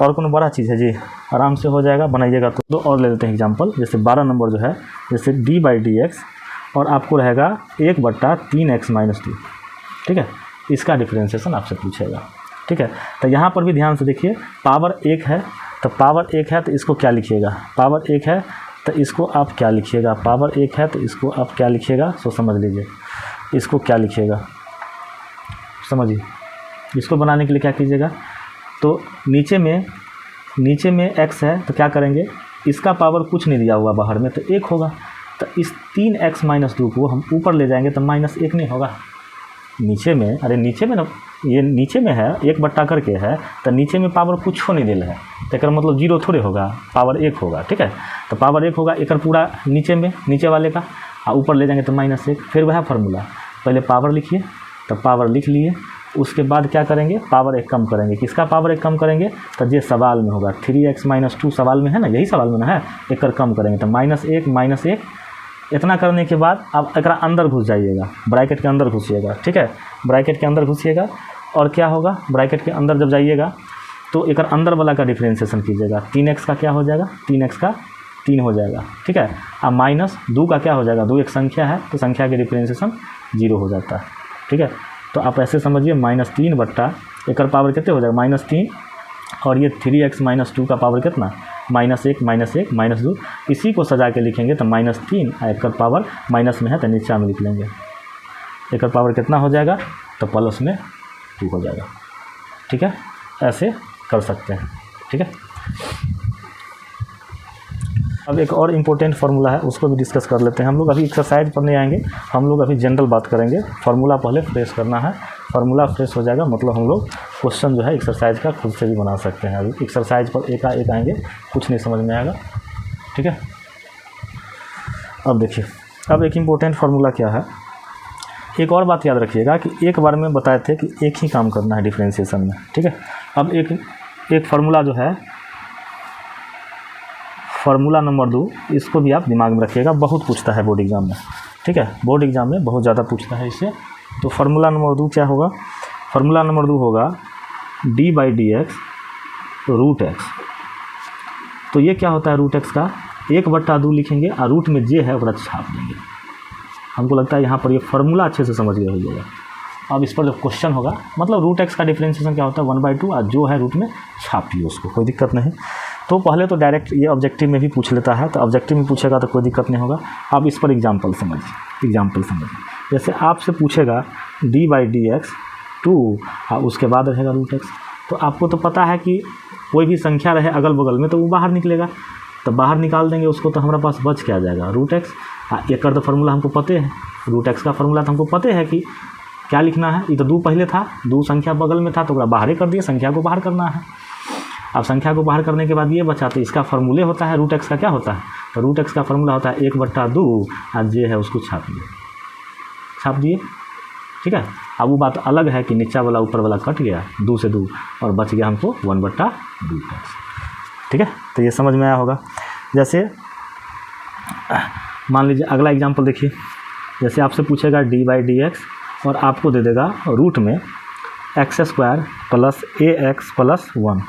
और कोनो बड़ा चीज़ है जी, आराम से हो जाएगा, बनाइएगा। तो और ले लेते हैं एग्जांपल, जैसे 12 नंबर जो है, जैसे d/dx और आपको रहेगा 1/3x - 2। ठीक है, इसका डिफरेंशिएशन आपसे पूछेगा। ठीक है, तो यहाँ पर भी ध्यान से देखिए, पावर 1 है तो इसको क्या लिखिएगा, पावर 1 है तो इसको आप क्या लिखिएगा, पावर 1 है तो इसको आप क्या लिखिएगा, सो समझ लीजिए इसको क्या लिखिएगा, समझिए। इसको बनाने के लिए क्या कीजिएगा, तो नीचे में x है तो क्या करेंगे, इसका पावर कुछ नहीं दिया हुआ बाहर में तो 1 होगा, तो इस 3x - 2 को हम ऊपर ले जाएंगे तो -1 नहीं होगा। नीचे में, अरे नीचे में ना, ये नीचे में है 1 बट्टा करके है तो नीचे में पावर कुछ हो नहीं दिल है तो एक मतलब 0 थोड़े होगा, पावर 1 होगा। ठीक है, तो पावर 1 होगा एक पूरा नीचे में, नीचे वाले का, और ऊपर ले जाएंगे तो -1। फिर वह फार्मूला, पहले पावर लिखिए, तो पावर लिख लिए, उसके बाद क्या करेंगे, पावर 1 कम करेंगे। किसका पावर 1 कम करेंगे, तो ये सवाल में होगा 3x - 2 सवाल में है ना, यही सवाल में ना है, 1 कम करेंगे तो -1 -1। इतना करने के बाद अब एक अंदर घुस जाइएगा, ब्रैकेट के अंदर घुसिएगा। ठीक है, ब्रैकेट के अंदर घुसिएगा और क्या होगा, ब्रैकेट के अंदर जब जाइएगा तो एक अंदर वाला का डिफरेंशिएशन कीजिएगा। 3x का क्या हो जाएगा, 3x का 3 हो जाएगा। ठीक है, अब -2 का क्या हो जाएगा, 2 एक संख्या है तो संख्या के डिफरेंशिएशन 0 हो जाता है। ठीक है, तो आप ऐसे समझिए -3 बट्टा एक पावर कितने हो जाएगा, -3, और ये 3x - 2 का पावर कितना, -1 -1 -2। इसी को सजा के लिखेंगे तो -3, एक पावर माइनस में है तो नीचे में लिख लेंगे, एक पावर कितना हो जाएगा तो प्लस में 2 हो जाएगा। ठीक है, ऐसे कर सकते हैं। ठीक है, अब एक और इम्पोर्टेंट फार्मूला है, उसको भी डिस्कस कर लेते हैं। हम लोग अभी एक्सरसाइज पर नहीं आएंगे, हम लोग अभी जनरल बात करेंगे। फार्मूला पहले फ्रेश करना है, फार्मूला फ्रेश हो जाएगा मतलब हम लोग क्वेश्चन जो है एक्सरसाइज का खुद से भी बना सकते हैं। अभी एक्सरसाइज पर एक आएंगे, कुछ नहीं समझ में आएगा। ठीक है, अब देखिए, अब एक इम्पोर्टेंट फार्मूला क्या है, एक और बात याद रखिएगा कि एक बार में बताए थे कि एक ही काम करना है डिफरेंशिएशन में। ठीक है, अब एक फार्मूला जो है, फार्मूला नंबर 2, इसको भी आप दिमाग में रखिएगा, बहुत पूछता है बोर्ड एग्जाम में। ठीक है, बोर्ड एग्जाम में बहुत ज़्यादा पूछता है इससे। तो फार्मूला नंबर 2 क्या होगा, फार्मूला नंबर 2 होगा d/dx √x। तो ये क्या होता है √x का, 1/2 लिखेंगे और रूट में जे है वो छाप देंगे। हमको लगता है यहाँ पर ये फार्मूला अच्छे से समझ गए होइएगा। अब इस पर जो क्वेश्चन होगा, मतलब √x का डिफरेंशिएशन क्या होता है 1/2, और जो है रूट में छापिए उसको, कोई दिक्कत नहीं। तो पहले तो डायरेक्ट ये ऑब्जेक्टिव में भी पूछ लेता है, तो ऑब्जेक्टिव में पूछेगा तो कोई दिक्कत नहीं होगा। अब इस पर एग्जांपल समझिए, जैसे आपसे पूछेगा d/dx 2 और उसके बाद रहेगा √x। तो आपको तो पता है कि कोई भी संख्या रहे अगल बगल में तो वो बाहर निकलेगा, तो बाहर निकाल देंगे उसको, तो हमारे पास बच क्या जाएगा √x। एकर तो फार्मूला हमको पता है, रूट एक्स का फार्मूला तो हमको पता है कि क्या लिखना है। ये तो 2 पहले था, 2 संख्या बगल में था तो ओकरा बाहर कर दिए, संख्या को बाहर करना है। अब संख्या को बाहर करने के बाद ये बचा, तो इसका फार्मूले होता है रूट एक्स का क्या होता है, तो रूट एक्स का फार्मूला होता है 1/2 और जे है उसको छाप दिए, ठीक है। अब वो बात अलग है कि नीचा वाला ऊपर वाला कट गया 2 से 2 और बच गया हमको 1/2 एक्स, ठीक है। तो ये समझ में आया होगा। जैसे मान लीजिए अगला एग्जाम्पल देखिए, जैसे आपसे पूछेगा d/dx और आपको दे देगा रूट में x² + ax + 1।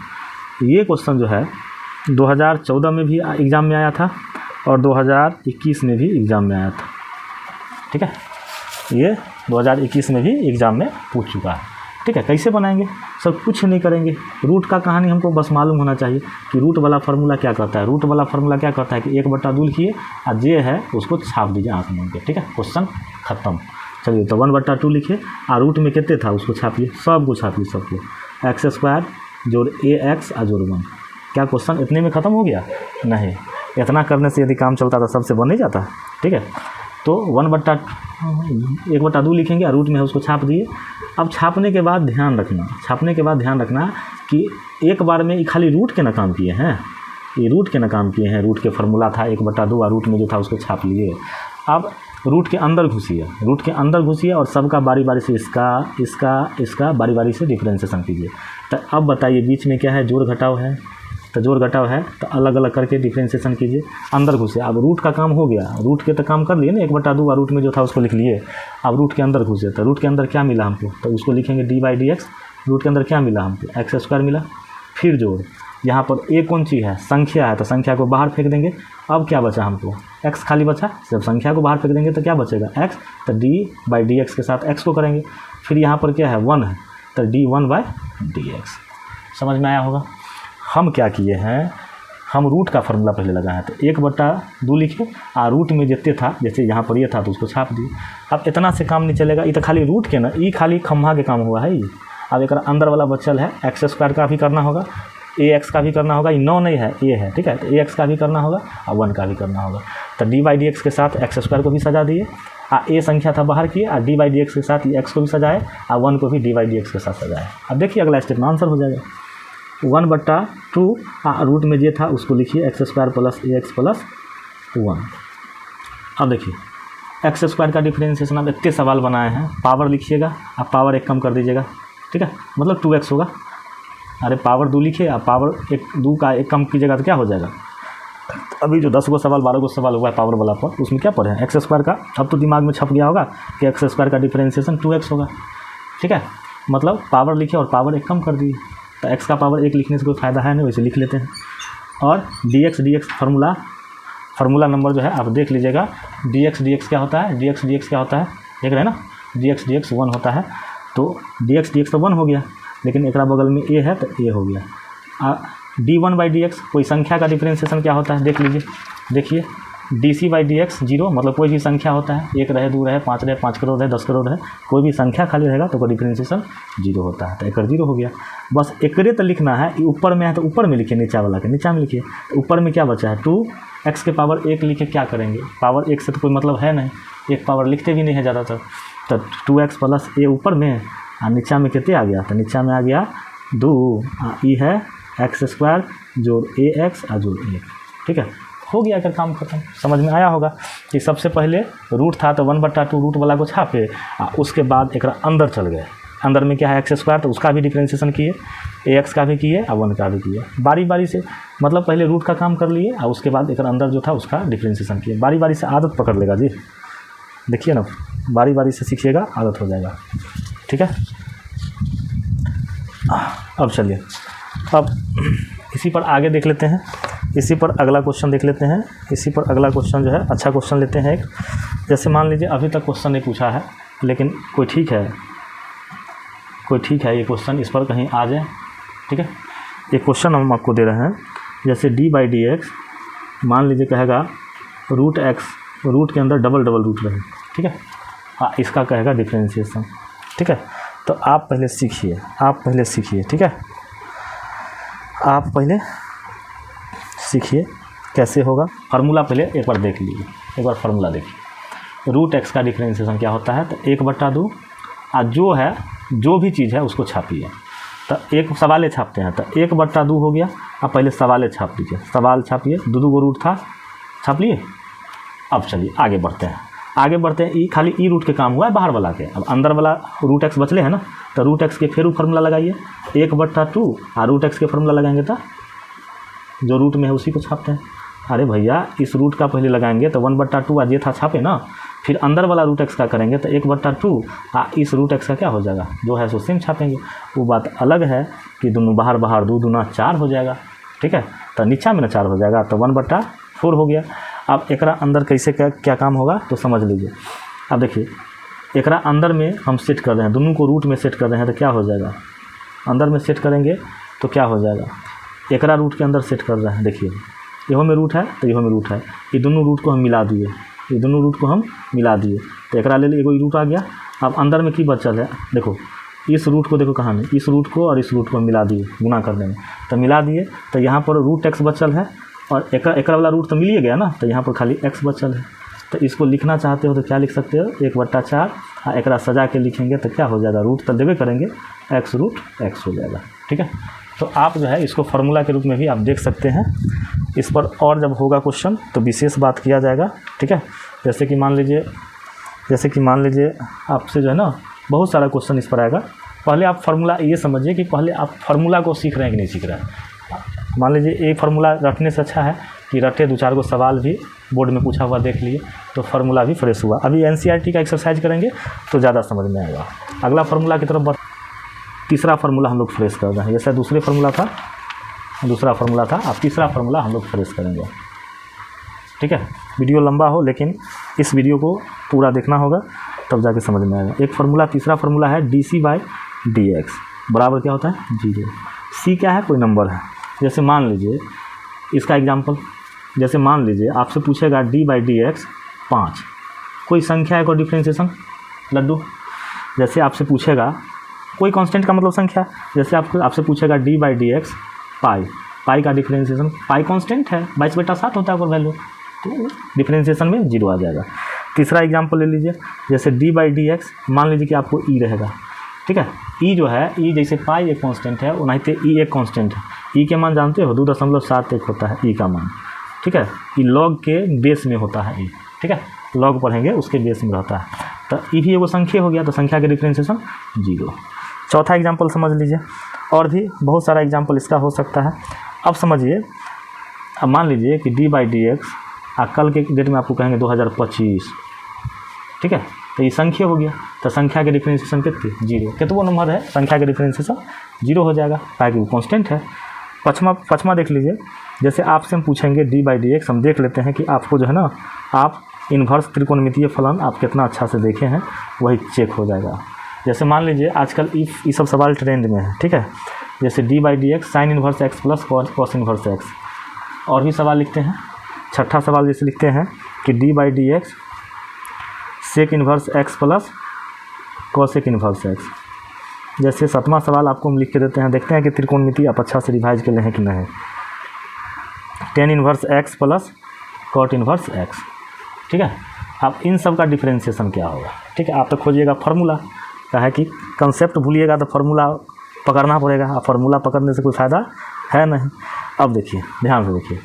ये क्वेश्चन जो है 2014 में भी एग्ज़ाम में आया था और 2021 में भी एग्ज़ाम में आया था, ठीक है। ये 2021 में भी एग्ज़ाम में पूछ चुका है, ठीक है। कैसे बनाएंगे, सर कुछ नहीं करेंगे, रूट का कहानी हमको बस मालूम होना चाहिए कि रूट वाला फार्मूला क्या करता है। रूट वाला फार्मूला क्या करता है कि 1/2 लिखिए और जे है उसको छाप दीजिए आँख में के, ठीक है, क्वेश्चन ख़त्म। चलिए तो 1/2 लिखिए और रूट में कितने था उसको छापिए, सबको छापिए, सबको x² जोड़ ax और जोड़ 1। क्या क्वेश्चन इतने में ख़त्म हो गया? नहीं, इतना करने से यदि काम चलता तो सबसे बन नहीं जाता, ठीक है। तो 1/2 लिखेंगे और रूट में है उसको छाप दिए। अब छापने के बाद ध्यान रखना कि एक बार में ये खाली रूट के ना काम किए हैं, ये रूट के ना काम किए हैं। रूट के फार्मूला था 1/2 और रूट में जो था उसको छाप लिए। अब रूट के अंदर घुसिए और सबका बारी बारी से इसका बारी बारी से डिफरेंशिएशन कीजिए। तो अब बताइए बीच में क्या है, जोड़ घटाव है, तो जोड़ घटाव है तो अलग अलग करके डिफरेंशिएशन कीजिए, अंदर घुसे। अब रूट का काम हो गया, रूट के तो काम कर लिए ना, 1/2 और रूट में जो था उसको लिख लिए। अब रूट के अंदर घुसे तो रूट के अंदर क्या मिला हमको, तो उसको लिखेंगे d/dx। रूट के अंदर क्या मिला हमको, x² मिला। फिर जोड़, यहाँ पर a कौन चीज़ है, संख्या है, तो संख्या को बाहर फेंक देंगे। अब क्या बचा हमको, x खाली बचा। जब संख्या को बाहर फेंक देंगे तो क्या बचेगा, x, तो d/dx के साथ x को करेंगे। फिर यहाँ पर क्या है, 1 है, तो d1/dx। समझ में आया होगा। हम क्या किए हैं, हम रूट का फार्मूला पहले लगाए, तो 1/2 लिखे और रूट में जितने था, जैसे यहाँ पर ये था तो उसको छाप दिए। अब इतना से काम नहीं चलेगा, ये तो खाली रूट के ना, ये खाली खम्भा के काम हुआ है ये। अब एक अंदर वाला बचल है, x² का भी करना होगा, ax का भी करना होगा, ये 9 नहीं है, a है, ठीक है। तो ax का भी करना होगा और 1 का भी करना होगा। तो d/dx के साथ x² को भी सजा दिए, a संख्या था बाहर किए, और d/dx के साथ x को भी सजाए और 1 को भी d/dx के साथ सजाए। अब देखिए अगला स्टेप में आंसर हो जाएगा। 1/2 रूट में जे था उसको लिखिए x² + ax + 1। अब देखिए x² का डिफरेंशिएशन, अब इतने सवाल बनाए हैं, पावर लिखिएगा, आप पावर 1 कम कर दीजिएगा, ठीक है, मतलब 2x होगा। अरे पावर 2 लिखिए, आप पावर 2 का 1 कम कीजिएगा तो क्या हो जाएगा। अभी जो 10 गो सवाल 12 गो सवाल हुआ है पावर वाला पर, उसमें क्या पढ़े हैं, x² का। अब तो दिमाग में छप गया होगा कि x² का डिफरेंशिएशन 2x होगा, ठीक है। मतलब पावर लिखे और पावर 1 कम कर दिए, तो x का पावर 1 लिखने से कोई फ़ायदा है नहीं, वैसे लिख लेते हैं। और dx फार्मूला नंबर जो है आप देख लीजिएगा। dx क्या होता है, dx क्या होता है, देख रहे हैं ना, dx 1 होता है। तो dx तो 1 हो गया, लेकिन एक बगल में a है तो a हो गया। d1/dx कोई संख्या का डिफरेंशिएशन क्या होता है, देख लीजिए, देखिए dc/dx 0, मतलब कोई भी संख्या होता है, 1 रहे, 2 रहे, 5 रहे, 5 करोड़ रहे, 10 करोड़ रहे, कोई भी संख्या खाली रहेगा तो कोई डिफरेंशिएशन 0 होता है। तो एक 0 हो गया। बस एकरे तो लिखना है, ऊपर में है तो ऊपर में लिखिए, नीचा वाला के नीचा में लिखिए। तो ऊपर में क्या बचा है, 2x के पावर 1 लिखे, क्या करेंगे, पावर 1 से तो कोई मतलब है नहीं, एक पावर लिखते भी नहीं है ज़्यादातर। तो 2x + a ऊपर में और नीचा में कितने आ गया, तो नीचा में आ गया 2, ई है x² जोड़ ax और जोड़ 1, ठीक है, हो गया अगर काम खत्म। समझ में आया होगा कि सबसे पहले रूट था तो 1/2 रूट वाला को छापे, उसके बाद एक अंदर चल गए। अंदर में क्या है, x² तो उसका भी डिफरेंशिएशन किए, ax का भी किए और 1 का भी किए, बारी बारी से। मतलब पहले रूट का काम कर लिए और उसके बाद एक अंदर जो था उसका डिफरेंशिएशन किए। बारी बारी से आदत पकड़ लेगा जी, देखिए ना, बारी बारी से सीखिएगा, आदत हो जाएगा, ठीक है। अब चलिए, अब इसी पर आगे देख लेते हैं, इसी पर अगला क्वेश्चन देख लेते हैं। इसी पर अगला क्वेश्चन जो है अच्छा क्वेश्चन लेते हैं एक। जैसे मान लीजिए अभी तक क्वेश्चन नहीं पूछा है, लेकिन कोई ठीक है ये क्वेश्चन इस पर कहीं आ जाए, ठीक है। ये क्वेश्चन हम आपको दे रहे हैं, जैसे d/dx मान लीजिए कहेगा रूट x, रूट के अंदर डबल रूट रहे, ठीक है, इसका कहेगा डिफरेंशिएशन, ठीक है। तो आप पहले सीखिए, ठीक है, आप पहले सीखिए कैसे होगा। फार्मूला पहले एक बार देख लीजिए। एक बार फार्मूला देखिए, रूट एक्स का डिफ्रेंशिएशन क्या होता है, तो 1/2 जो है जो भी चीज़ है उसको छापिए, तो एक सवाले छापते हैं, तो 1/2 हो गया। अब पहले सवाले छाप लीजिए, सवाल छापिए, 2 गो रूट था, छाप लिए। अब चलिए आगे बढ़ते हैं, ई खाली ई रूट के काम हुआ है बाहर वाला के। अब अंदर वाला रूट एक्स बचले है ना, तो रूट एक्स के फिर फार्मूला लगाइए 1/2 और रूट एक्स के फार्मूला लगाएंगे तो जो रूट में है उसी को छापते हैं। अरे भैया इस रूट का पहले लगाएंगे तो 1/2 आज ये था छापे ना, फिर अंदर वाला रूट एक्स का करेंगे तो 1/2 इस रूट एक्स का क्या हो जाएगा, जो है सो सेम छापेंगे। वो बात अलग है कि दोनों बाहर 2 दूना 4 हो जाएगा, ठीक है, तो नीचा में ना 4 हो जाएगा, तो 1/4 हो गया। अब एकरा अंदर कैसे क्या काम होगा तो समझ लीजिए। अब देखिए एकरा अंदर में हम सेट कर रहे हैं, दोनों को रूट में सेट कर रहे हैं, तो क्या हो जाएगा, अंदर में सेट करेंगे तो क्या हो जाएगा, एकरा रूट के अंदर सेट कर रहे हैं। देखिए इहो में रूट है तो इहो में रूट है, ये दोनों रूट को हम मिला दिए, तो एकरा ले एगो रूट आ गया। अब अंदर में की बचल है, देखो इस रूट को देखो कहाँ में, इस रूट को और इस रूट को मिला दिए गुना करने में, तो मिला दिए, तो यहाँ पर रूट एक्स बचल है और एकरा वाला रूट तो मिल ही गया ना, तो यहाँ पर खाली एक्स बचल है। तो इसको लिखना चाहते हो तो क्या लिख सकते हो, 1/4 और एकरा सजा के लिखेंगे तो क्या हो जाएगा, रूट तो देवे करेंगे, एक्स रूट एक्स हो जाएगा, ठीक है। तो आप जो है इसको फार्मूला के रूप में भी आप देख सकते हैं। इस पर और जब होगा क्वेश्चन तो विशेष बात किया जाएगा, ठीक है। जैसे कि मान लीजिए आपसे जो है ना बहुत सारा क्वेश्चन इस पर आएगा। पहले आप फार्मूला ये समझिए कि पहले आप फार्मूला को सीख रहे हैं कि नहीं सीख रहे हैं। मान लीजिए एक फार्मूला रटने से अच्छा है कि रटे 2-4 को सवाल भी बोर्ड में पूछा हुआ देख लिए, तो फार्मूला भी फ्रेश हुआ। अभी एनसीईआरटी का एक्सरसाइज करेंगे तो ज़्यादा समझ में आएगा। अगला फार्मूला की तरफ तीसरा फार्मूला हम लोग फ्रेश कर रहे हैं, जैसे दूसरा फार्मूला था, अब तीसरा फार्मूला हम लोग फ्रेश करेंगे, ठीक है। वीडियो लंबा हो लेकिन इस वीडियो को पूरा देखना होगा तब जाके समझ में आएगा। एक फार्मूला, तीसरा फार्मूला है dc/dx बराबर क्या होता है 0। c क्या है, कोई नंबर है। जैसे मान लीजिए इसका एग्जाम्पल, जैसे मान लीजिए आपसे पूछेगा d/dx 5, कोई संख्या है, कोई डिफ्रेंशिएशन लड्डू। जैसे आपसे पूछेगा कोई कांस्टेंट का मतलब संख्या, जैसे आपसे पूछेगा d/dx पाई का डिफ्रेंशिएशन, पाई कांस्टेंट है, 22/7 होता है पर वैल्यू, तो डिफ्रेंशिएशन में 0 आ जाएगा। तीसरा एग्जाम्पल ले लीजिए, जैसे d/dx मान लीजिए कि आपको e रहेगा, ठीक है। e जो है, e जैसे पाई एक कांस्टेंट है और नहीं तो e एक कांस्टेंट है। e के मान जानते हो 2.71 होता है e का मान, ठीक है। e लॉग के बेस में होता है e, ठीक है, लॉग पढ़ेंगे उसके बेस में रहता है। तो e भी एगो संख्या हो गया, तो संख्या के डिफ्रेंशिएशन 0। चौथा एग्जाम्पल समझ लीजिए, और भी बहुत सारा एग्जाम्पल इसका हो सकता है। अब समझिए, अब मान लीजिए कि d/dx कल के डेट में आपको कहेंगे 2025, ठीक है, तो ये संख्या हो गया, तो संख्या के डिफ्रेंशिएशन कितनी 0, कितना नंबर है, संख्या के डिफ्रेंशिएशन 0 हो जाएगा, ताकि वो कांस्टेंट है। पचमा देख लीजिए, जैसे आपसे हम पूछेंगे d/dx, हम देख लेते हैं कि आपको जो है ना, आप इन्वर्स त्रिकोणमितीय फलन आप कितना अच्छा से देखे हैं वही चेक हो जाएगा। जैसे मान लीजिए आजकल ये सब सवाल ट्रेंड में है, ठीक है। जैसे d/dx sin inverse x plus cos inverse x, और भी सवाल लिखते हैं। छठा सवाल जैसे लिखते हैं कि d/dx sec inverse x plus cosec inverse x। जैसे 7वां सवाल आपको हम लिख के देते हैं, देखते हैं कि त्रिकोणमिति आप अच्छा से रिवाइज कर ले हैं कि नहीं। tan inverse x plus cot inverse x, ठीक है। अब इन सब का डिफ्रेंशिएशन क्या होगा, ठीक है। आप तो खोजिएगा फार्मूला का है कि कंसेप्ट भूलिएगा तो फार्मूला पकड़ना पड़ेगा, और फार्मूला पकड़ने से कोई फ़ायदा है नहीं। अब देखिए, ध्यान से देखिए,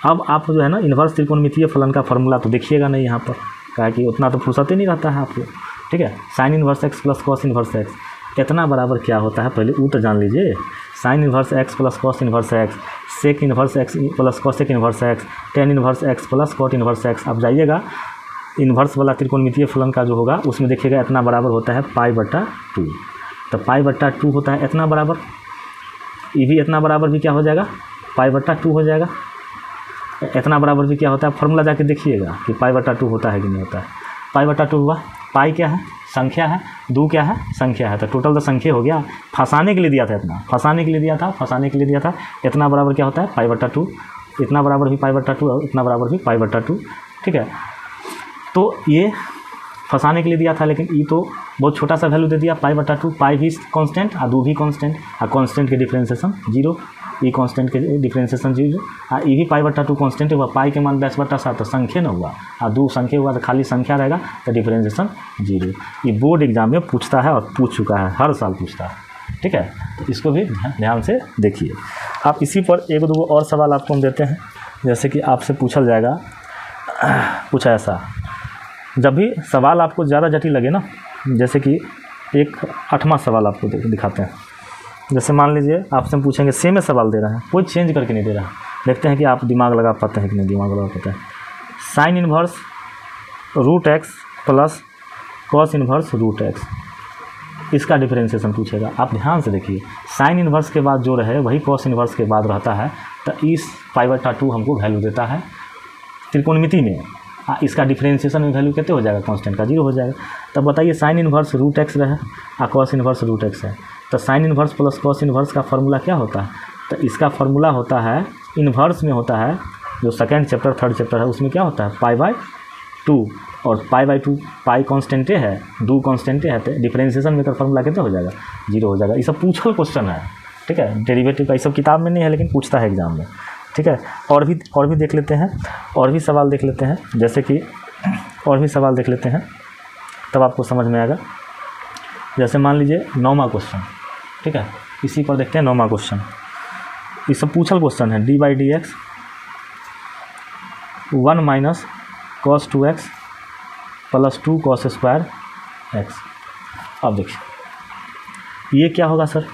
अब आप जो है ना इन्वर्स त्रिकोणमितीय फलन का फार्मूला तो देखिएगा नहीं यहाँ पर, क्या कि उतना तो फुर्सत ही नहीं रहता है आपको, ठीक है। Sign inverse x plus cos inverse x इतना बराबर क्या होता है, पहले वो तो जान लीजिए। Sine inverse x plus cos inverse x, sec inverse x plus cosec inverse x, tan inverse x plus cot inverse x. अब जाइएगा इन्वर्स वाला त्रिकोणमितीय फलन का जो होगा उसमें देखिएगा इतना बराबर होता है π/2, तो π/2 होता है इतना बराबर, ये भी इतना बराबर भी क्या हो जाएगा π/2 हो जाएगा। इतना बराबर भी क्या होता है, फार्मूला जाके देखिएगा कि π/2 होता है कि नहीं होता है। π/2 हुआ, पाई क्या है, संख्या है, 2 क्या है, संख्या है, तो टोटल तो संख्या हो गया। फंसाने के लिए दिया था इतना, फंसाने के लिए दिया था इतना बराबर क्या होता है π/2, इतना बराबर भी π/2 और इतना बराबर भी π/2, ठीक है। तो ये फंसाने के लिए दिया था, लेकिन ये तो बहुत छोटा सा वैल्यू दे दिया π/2, पाई भी कांस्टेंट और 2 भी कांस्टेंट, और कांस्टेंट के डिफ्रेंशिएशन 0। ई कांस्टेंट के डिफरेंशिएशन 0 आ ई भी π/2 कांस्टेंट हुआ, पाई के मान 10/7 तो संख्या न हुआ आ 2 संख्या हुआ तो खाली संख्या रहेगा तो डिफरेंशिएशन 0। ये बोर्ड एग्जाम में पूछता है और पूछ चुका है, हर साल पूछता है, ठीक है। तो इसको भी ध्यान से देखिए आप। इसी पर एक दो और सवाल आपको हम देते हैं, जैसे कि आपसे पूछल जाएगा कुछ ऐसा, जब भी सवाल आपको ज़्यादा जटिल लगे ना, जैसे कि एक 8वां सवाल आपको दिखाते हैं। जैसे मान लीजिए आपसे हम पूछेंगे, सेम सवाल दे रहे हैं, कोई चेंज करके नहीं दे रहा है, देखते हैं कि आप दिमाग लगा पाते हैं कि नहीं दिमाग लगा पाते हैं। Sign inverse √x plus cos inverse √x, इसका डिफरेंशिएशन पूछेगा। आप ध्यान से देखिए, साइन इन्वर्स के बाद जो रहे वही कॉस इन्वर्स के बाद रहता है, तो इस π/2 हमको वैल्यू देता है त्रिकोणमिति में। इसका डिफरेंशिएशन में वैल्यू कितने हो जाएगा, कांस्टेंट का 0 हो जाएगा। तब बताइए साइन इन्वर्स √x रहे और कॉस इन्वर्स √x है, तो sign inverse plus cos inverse का फार्मूला क्या होता है, तो इसका फार्मूला होता है इन्वर्स में होता है, जो सेकेंड चैप्टर थर्ड चैप्टर है उसमें क्या होता है π/2, और π/2 पाई कॉन्स्टेंटे है, 2 कॉन्स्टेंटे है, तो डिफरेंशिएशन में का फार्मूला कितना हो जाएगा, 0 हो जाएगा। ये सब पूछल क्वेश्चन है, ठीक है। डेरिवेटिव का ये सब किताब में नहीं है लेकिन पूछता है एग्जाम में, ठीक है। और भी देख लेते हैं, और भी सवाल देख लेते हैं, जैसे कि और भी सवाल देख लेते हैं तब आपको समझ में आएगा। जैसे मान लीजिए 9वां क्वेश्चन, ठीक है, इसी पर देखते हैं 9वां क्वेश्चन। ये सब पूछल क्वेश्चन है, d/dx 1 - cos 2x plus 2 cos² x। अब देखिए ये क्या होगा सर,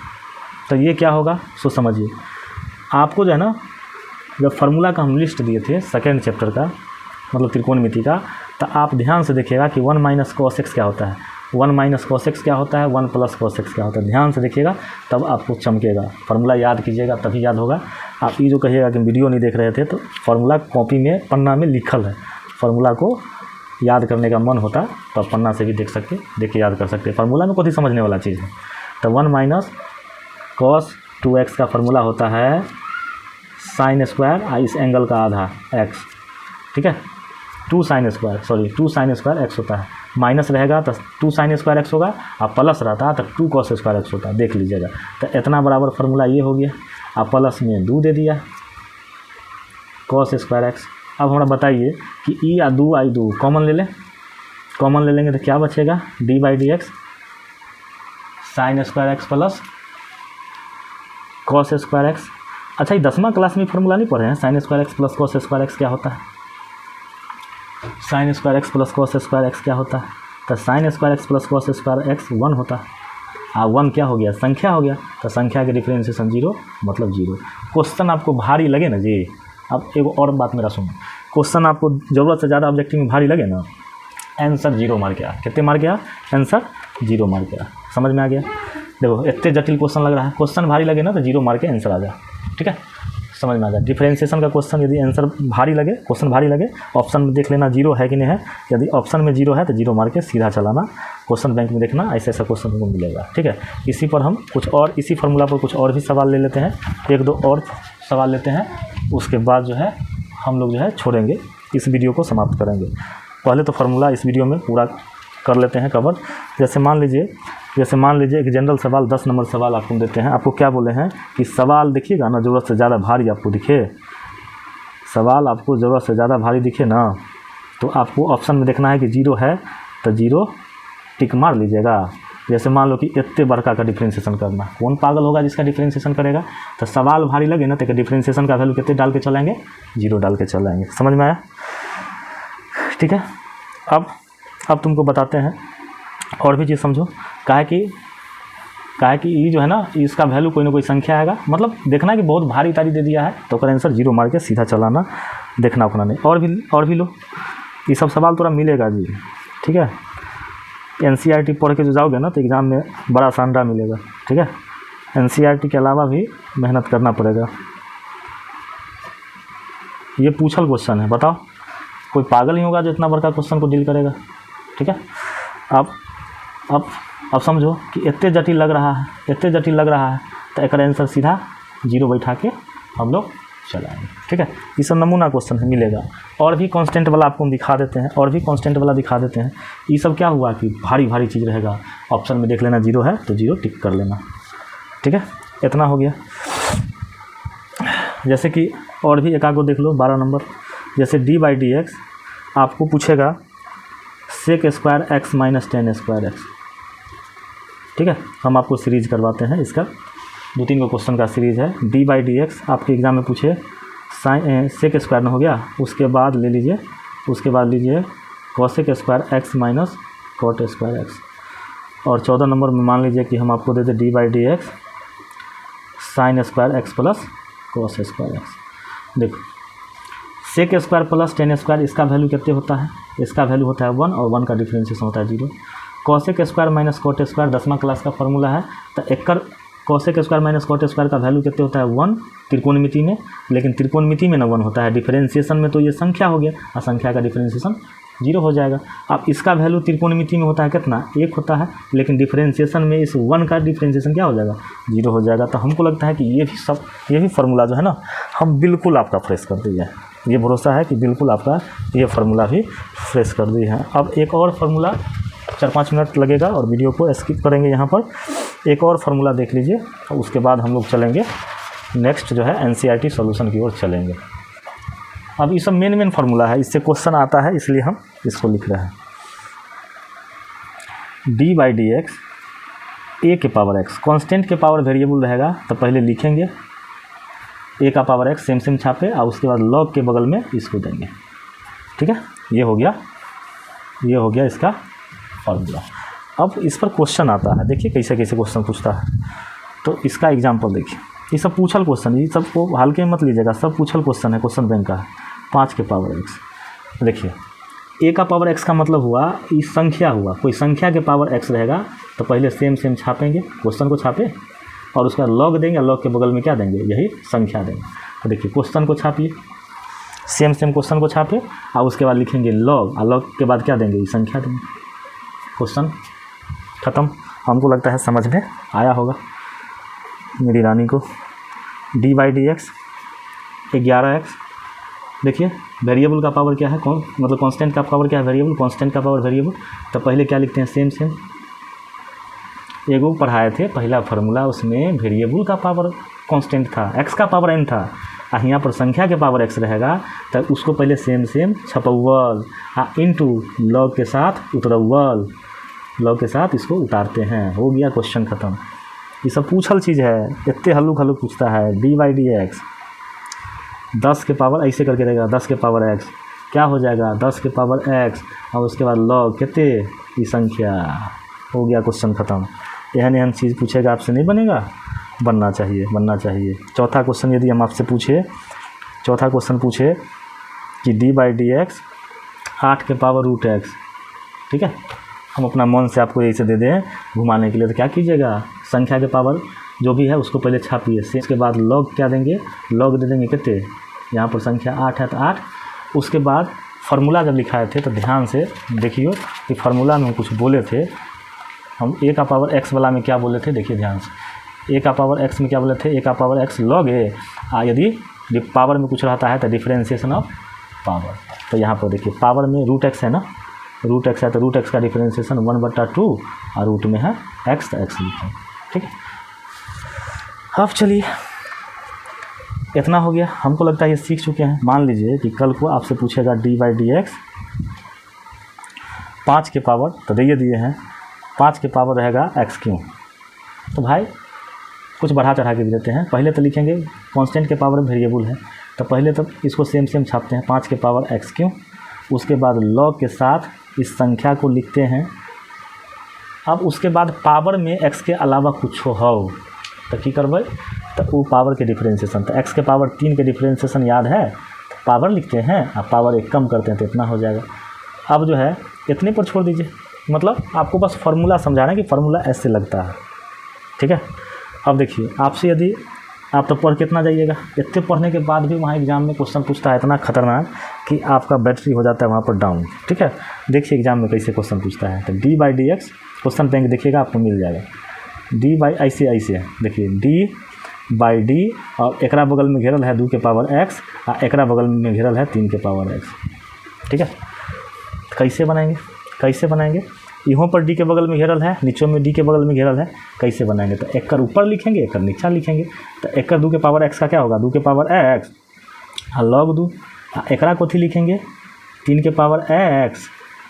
तो ये क्या होगा सो समझिए। आपको जो है ना, जब फार्मूला का हम लिस्ट दिए थे सेकेंड चैप्टर का, मतलब त्रिकोणमिति का, तो आप ध्यान से देखिएगा कि 1 - cos x क्या होता है, 1 - cos x क्या होता है, 1 + cos x क्या होता है। ध्यान से देखिएगा तब आपको चमकेगा, फार्मूला याद कीजिएगा तभी याद होगा। आप ये जो कहिएगा कि वीडियो नहीं देख रहे थे, तो फार्मूला कॉपी में पन्ना में लिखल है, फार्मूला को याद करने का मन होता तो आप पन्ना से भी देख के याद कर सकते हैं। फार्मूला में कोई समझने वाला चीज़ है। तो 1 - cos 2x का फार्मूला होता है sin² इस एंगल का आधा x, ठीक है। 2 sin² x होता है, माइनस रहेगा तो 2 sin² x होगा, और प्लस रहता तो 2 cos² x होता है, देख लीजिएगा। तो इतना बराबर फार्मूला ये हो गया, आप प्लस में 2 दे दिया cos² x। अब हमारा बताइए कि ई या 2 कॉमन ले लें, कॉमन ले लेंगे तो क्या बचेगा, d/dx sin² x plus cos² x। अच्छा, ये 10वां क्लास में फार्मूला नहीं पढ़े हैं, sin² x plus cos² x क्या होता है, sin² x plus cos² x क्या होता है, तो sin² x plus cos² x 1 होता है, 1 क्या हो गया, संख्या हो गया, तो संख्या के डिफरेंशिएशन 0 मतलब 0। क्वेश्चन आपको भारी लगे ना जी, अब एक और बात मेरा सुनो, क्वेश्चन आपको ज़रूरत से ज़्यादा ऑब्जेक्टिव में भारी लगे ना, आंसर 0 मार के आ, कितने मार के आ, आंसर 0 मार के आ। समझ में आ गया। देखो इतने जटिल क्वेश्चन लग रहा है, क्वेश्चन भारी लगे ना तो 0 मार के आंसर आ जाए, ठीक है, समझ में आ जाए। डिफरेंशिएशन का क्वेश्चन यदि आंसर भारी लगे, क्वेश्चन भारी लगे, ऑप्शन में देख लेना 0 है कि नहीं है, यदि ऑप्शन में 0 है तो 0 मार के सीधा चलाना, क्वेश्चन बैंक में देखना, ऐसा क्वेश्चन हमको मिलेगा, ठीक है। इसी पर हम कुछ और, इसी फार्मूला पर कुछ और भी सवाल ले लेते हैं, 1-2 और सवाल लेते हैं, उसके बाद जो है हम लोग जो है छोड़ेंगे, इस वीडियो को समाप्त करेंगे। पहले तो फार्मूला इस वीडियो में पूरा कर लेते हैं कवर। जैसे मान लीजिए एक जनरल सवाल 10 नंबर सवाल आपको देते हैं, आपको क्या बोले हैं कि सवाल देखिएगा ना, ज़रूरत से ज़्यादा भारी आपको दिखे, सवाल आपको ज़रूरत से ज़्यादा भारी दिखे ना, तो आपको ऑप्शन में देखना है कि 0 है तो 0 टिक मार लीजिएगा। जैसे मान लो कि इतने बड़का का डिफरेंशिएशन करना, कौन पागल होगा जिसका डिफरेंशिएशन करेगा। तो सवाल भारी लगे ना तो डिफरेंशिएशन का वैल्यू कितने डाल के चलाएंगे, 0 डाल के चलाएंगे। समझ में आया, ठीक है। अब तुमको बताते हैं और भी चीज़ समझो, काहे कि ये जो है ना, इसका वैल्यू कोई ना कोई संख्या आएगा, मतलब देखना कि बहुत भारी तारी दे दिया है तो उसका आंसर 0 मार के सीधा चलाना, देखना अपना नहीं। और भी लो, ये सब सवाल थोड़ा मिलेगा जी, ठीक है। NCERT पढ़ के जो जाओगे ना तो एग्ज़ाम में बड़ा शानदार मिलेगा, ठीक है। NCERT के अलावा भी मेहनत करना पड़ेगा। ये पूछल क्वेश्चन है, बताओ कोई पागल नहीं होगा जो इतना बड़का क्वेश्चन को डील करेगा, ठीक है। अब समझो कि इतने जटिल लग रहा है तो एक आंसर सीधा 0 बैठा के हम लोग चलाएंगे, ठीक है। ये सब नमूना क्वेश्चन है, मिलेगा। और भी कांस्टेंट वाला आपको हम दिखा देते हैं, ये सब क्या हुआ कि भारी चीज़ रहेगा, ऑप्शन में देख लेना 0 है तो 0 टिक कर लेना, ठीक है। इतना हो गया। जैसे कि और भी एक आध को देख लो 12 नंबर, जैसे d/dx आपको पूछेगा sec square x minus tan square x. ठीक है, हम आपको सीरीज करवाते हैं, इसका 2-3 को क्वेश्चन का सीरीज़ है। d/dx आपके एग्ज़ाम में पूछे साइन सेक स्क्वायर में हो गया, उसके बाद ले लीजिए, उसके बाद लीजिए cosec square x minus cot square x. और 14 नंबर में मान लीजिए कि हम आपको देते d/dx sine square x plus cos square x. देखो sec square plus ten square, इसका वैल्यू कितने होता है? इसका वैल्यू होता है 1 और 1 का डिफ्रेंशिएशन होता है 0। Cosec square minus cot square 10वां क्लास का फॉर्मूला है, तो एक cosec square minus cot square का वैल्यू कितने होता है 1 त्रिकोणमिति में, लेकिन त्रिकोणमिति में ना 1 होता है, डिफरेंशिएशन में तो ये संख्या हो गया और संख्या का डिफरेंशिएशन 0 हो जाएगा। अब इसका वैल्यू त्रिकोणमिति में होता है कितना? 1 होता है, लेकिन डिफरेंशिएशन में इस 1 का डिफरेंशिएशन क्या हो जाएगा? 0 हो जाएगा। तो हमको लगता है कि ये भी फार्मूला जो है ना, हम बिल्कुल आपका फ्रेश कर दिए हैं। ये भरोसा है कि बिल्कुल आपका ये फार्मूला भी फ्रेश कर दिए हैं। अब एक और फार्मूला 4-5 मिनट लगेगा और वीडियो को स्किप करेंगे। यहाँ पर एक और फार्मूला देख लीजिए, और उसके बाद हम लोग चलेंगे नेक्स्ट जो है NCERT सॉल्यूशन की ओर चलेंगे। अब ये सब मेन फार्मूला है, इससे क्वेश्चन आता है इसलिए हम इसको लिख रहे हैं। d/dx a के पावर x, कांस्टेंट के पावर वेरिएबल रहेगा तो पहले लिखेंगे a का पावर x सेम छापे और उसके बाद log के बगल में इसको देंगे। ठीक है, ये हो गया इसका फार्मूला। अब इस पर क्वेश्चन आता है, देखिए कैसे कैसे क्वेश्चन पूछता है। तो इसका एग्जाम्पल देखिए, ये सब पूछल क्वेश्चन, ये सब को हल्के में मत लीजिएगा, सब पूछल क्वेश्चन है, क्वेश्चन बैंक का है। 5 के पावर x, देखिए a का पावर x का मतलब हुआ ये संख्या हुआ, कोई संख्या के पावर x रहेगा तो पहले सेम छापेंगे, क्वेश्चन को छापे और उसका लॉग देंगे, लॉग के बगल में क्या देंगे? यही संख्या देंगे। तो देखिए क्वेश्चन को छापिए, सेम क्वेश्चन को छापे और उसके बाद लिखेंगे लॉग, और लॉग के बाद क्या देंगे? ये संख्या देंगे। क्वेश्चन ख़त्म। हमको लगता है समझ में आया होगा मेरी रानी को। d/dx 11x, देखिए वेरिएबल का पावर क्या है? कौन मतलब कांस्टेंट का पावर क्या है? वेरिएबल। कांस्टेंट का पावर वेरिएबल, तो पहले क्या लिखते हैं? सेम। एगो पढ़ाए थे पहला फार्मूला, उसमें वेरिएबल का पावर कांस्टेंट था, x का पावर n था, और यहाँ पर संख्या के पावर x रहेगा तो उसको पहले सेम छपौल इनटू लॉग के साथ उतरौल, लॉग के साथ इसको उतारते हैं। हो गया क्वेश्चन ख़त्म। ये सब पूछल चीज़ है, इतने हल्लुक पूछता है। d/dx 10 के पावर ऐसे करके रहेगा, 10 के पावर x क्या हो जाएगा? 10 के पावर x और उसके बाद लॉग कितने? ये संख्या। हो गया क्वेश्चन ख़त्म। एहन चीज़ पूछेगा आपसे नहीं बनेगा? बनना चाहिए। चौथा क्वेश्चन यदि हम आपसे पूछे, चौथा क्वेश्चन पूछे कि d/dx 8 के पावर √x, ठीक है, हम अपना मन से आपको ऐसे दे दें घुमाने के लिए, तो क्या कीजिएगा? संख्या के पावर जो भी है उसको पहले छापिए, उसके बाद लॉग क्या देंगे? लॉग दे देंगे कितने? यहाँ पर संख्या 8 है तो 8। उसके बाद फार्मूला जब लिखाए थे तो ध्यान से देखिए कि फार्मूला में हम कुछ बोले थे, हम a का पावर x वाला में क्या बोले थे? देखिए ध्यान से, a का पावर x में क्या बोले थे? a का पावर x log a, यदि पावर में कुछ रहता है तो डिफरेंशिएशन ऑफ पावर। तो यहाँ पर देखिए पावर में √x है ना, √x है तो √x का डिफरेंशिएशन 1/2 और रूट में है x, तो x लिखें। ठीक है, अब चलिए इतना हो गया। हमको लगता है ये सीख चुके हैं। मान लीजिए कि कल को आपसे पूछेगा d/dx 5 के पावर, तो दिए हैं 5 के पावर रहेगा x3, तो भाई कुछ बढ़ा चढ़ा के भी देते हैं। पहले तो लिखेंगे कांस्टेंट के पावर वेरिएबल है, तो पहले तो इसको सेम छापते हैं 5 के पावर x3, उसके बाद लॉग के साथ इस संख्या को लिखते हैं। अब उसके बाद पावर में x के अलावा कुछ हो तो की करबै? तो वो पावर के डिफरेंशिएशन, तो x के पावर 3 के डिफरेंशिएशन याद है, तो पावर लिखते हैं, अब पावर 1 कम करते हैं तो इतना हो जाएगा। अब जो है इतने पर छोड़ दीजिए, मतलब आपको बस फार्मूला समझाना है कि फार्मूला ऐसे लगता है। ठीक है, अब देखिए आपसे यदि आप तो पढ़ के इतना जाइएगा, इतने पढ़ने के बाद भी वहाँ एग्जाम में क्वेश्चन पूछता है इतना खतरनाक कि आपका बैटरी हो जाता है वहाँ पर डाउन। ठीक है, देखिए एग्जाम में कैसे क्वेश्चन पूछता है। तो d/dx क्वेश्चन बैंक देखिएगा आपको मिल जाएगा। ऐसे देखिए d/d और एकरा बगल में घेरल है 2 के पावर x और एकरा बगल में घेरल है 3 के पावर x। ठीक है, कैसे बनाएंगे? यहाँ पर डी के बगल में घेरल है, नीचे में डी के बगल में घेरल है, कैसे बनाएंगे? तो एकर ऊपर लिखेंगे, एकर नीचा लिखेंगे। तो एकर 2 के पावर x का क्या होगा? 2 के पावर x आ log 2। एकरा कोथी लिखेंगे? 3 के पावर x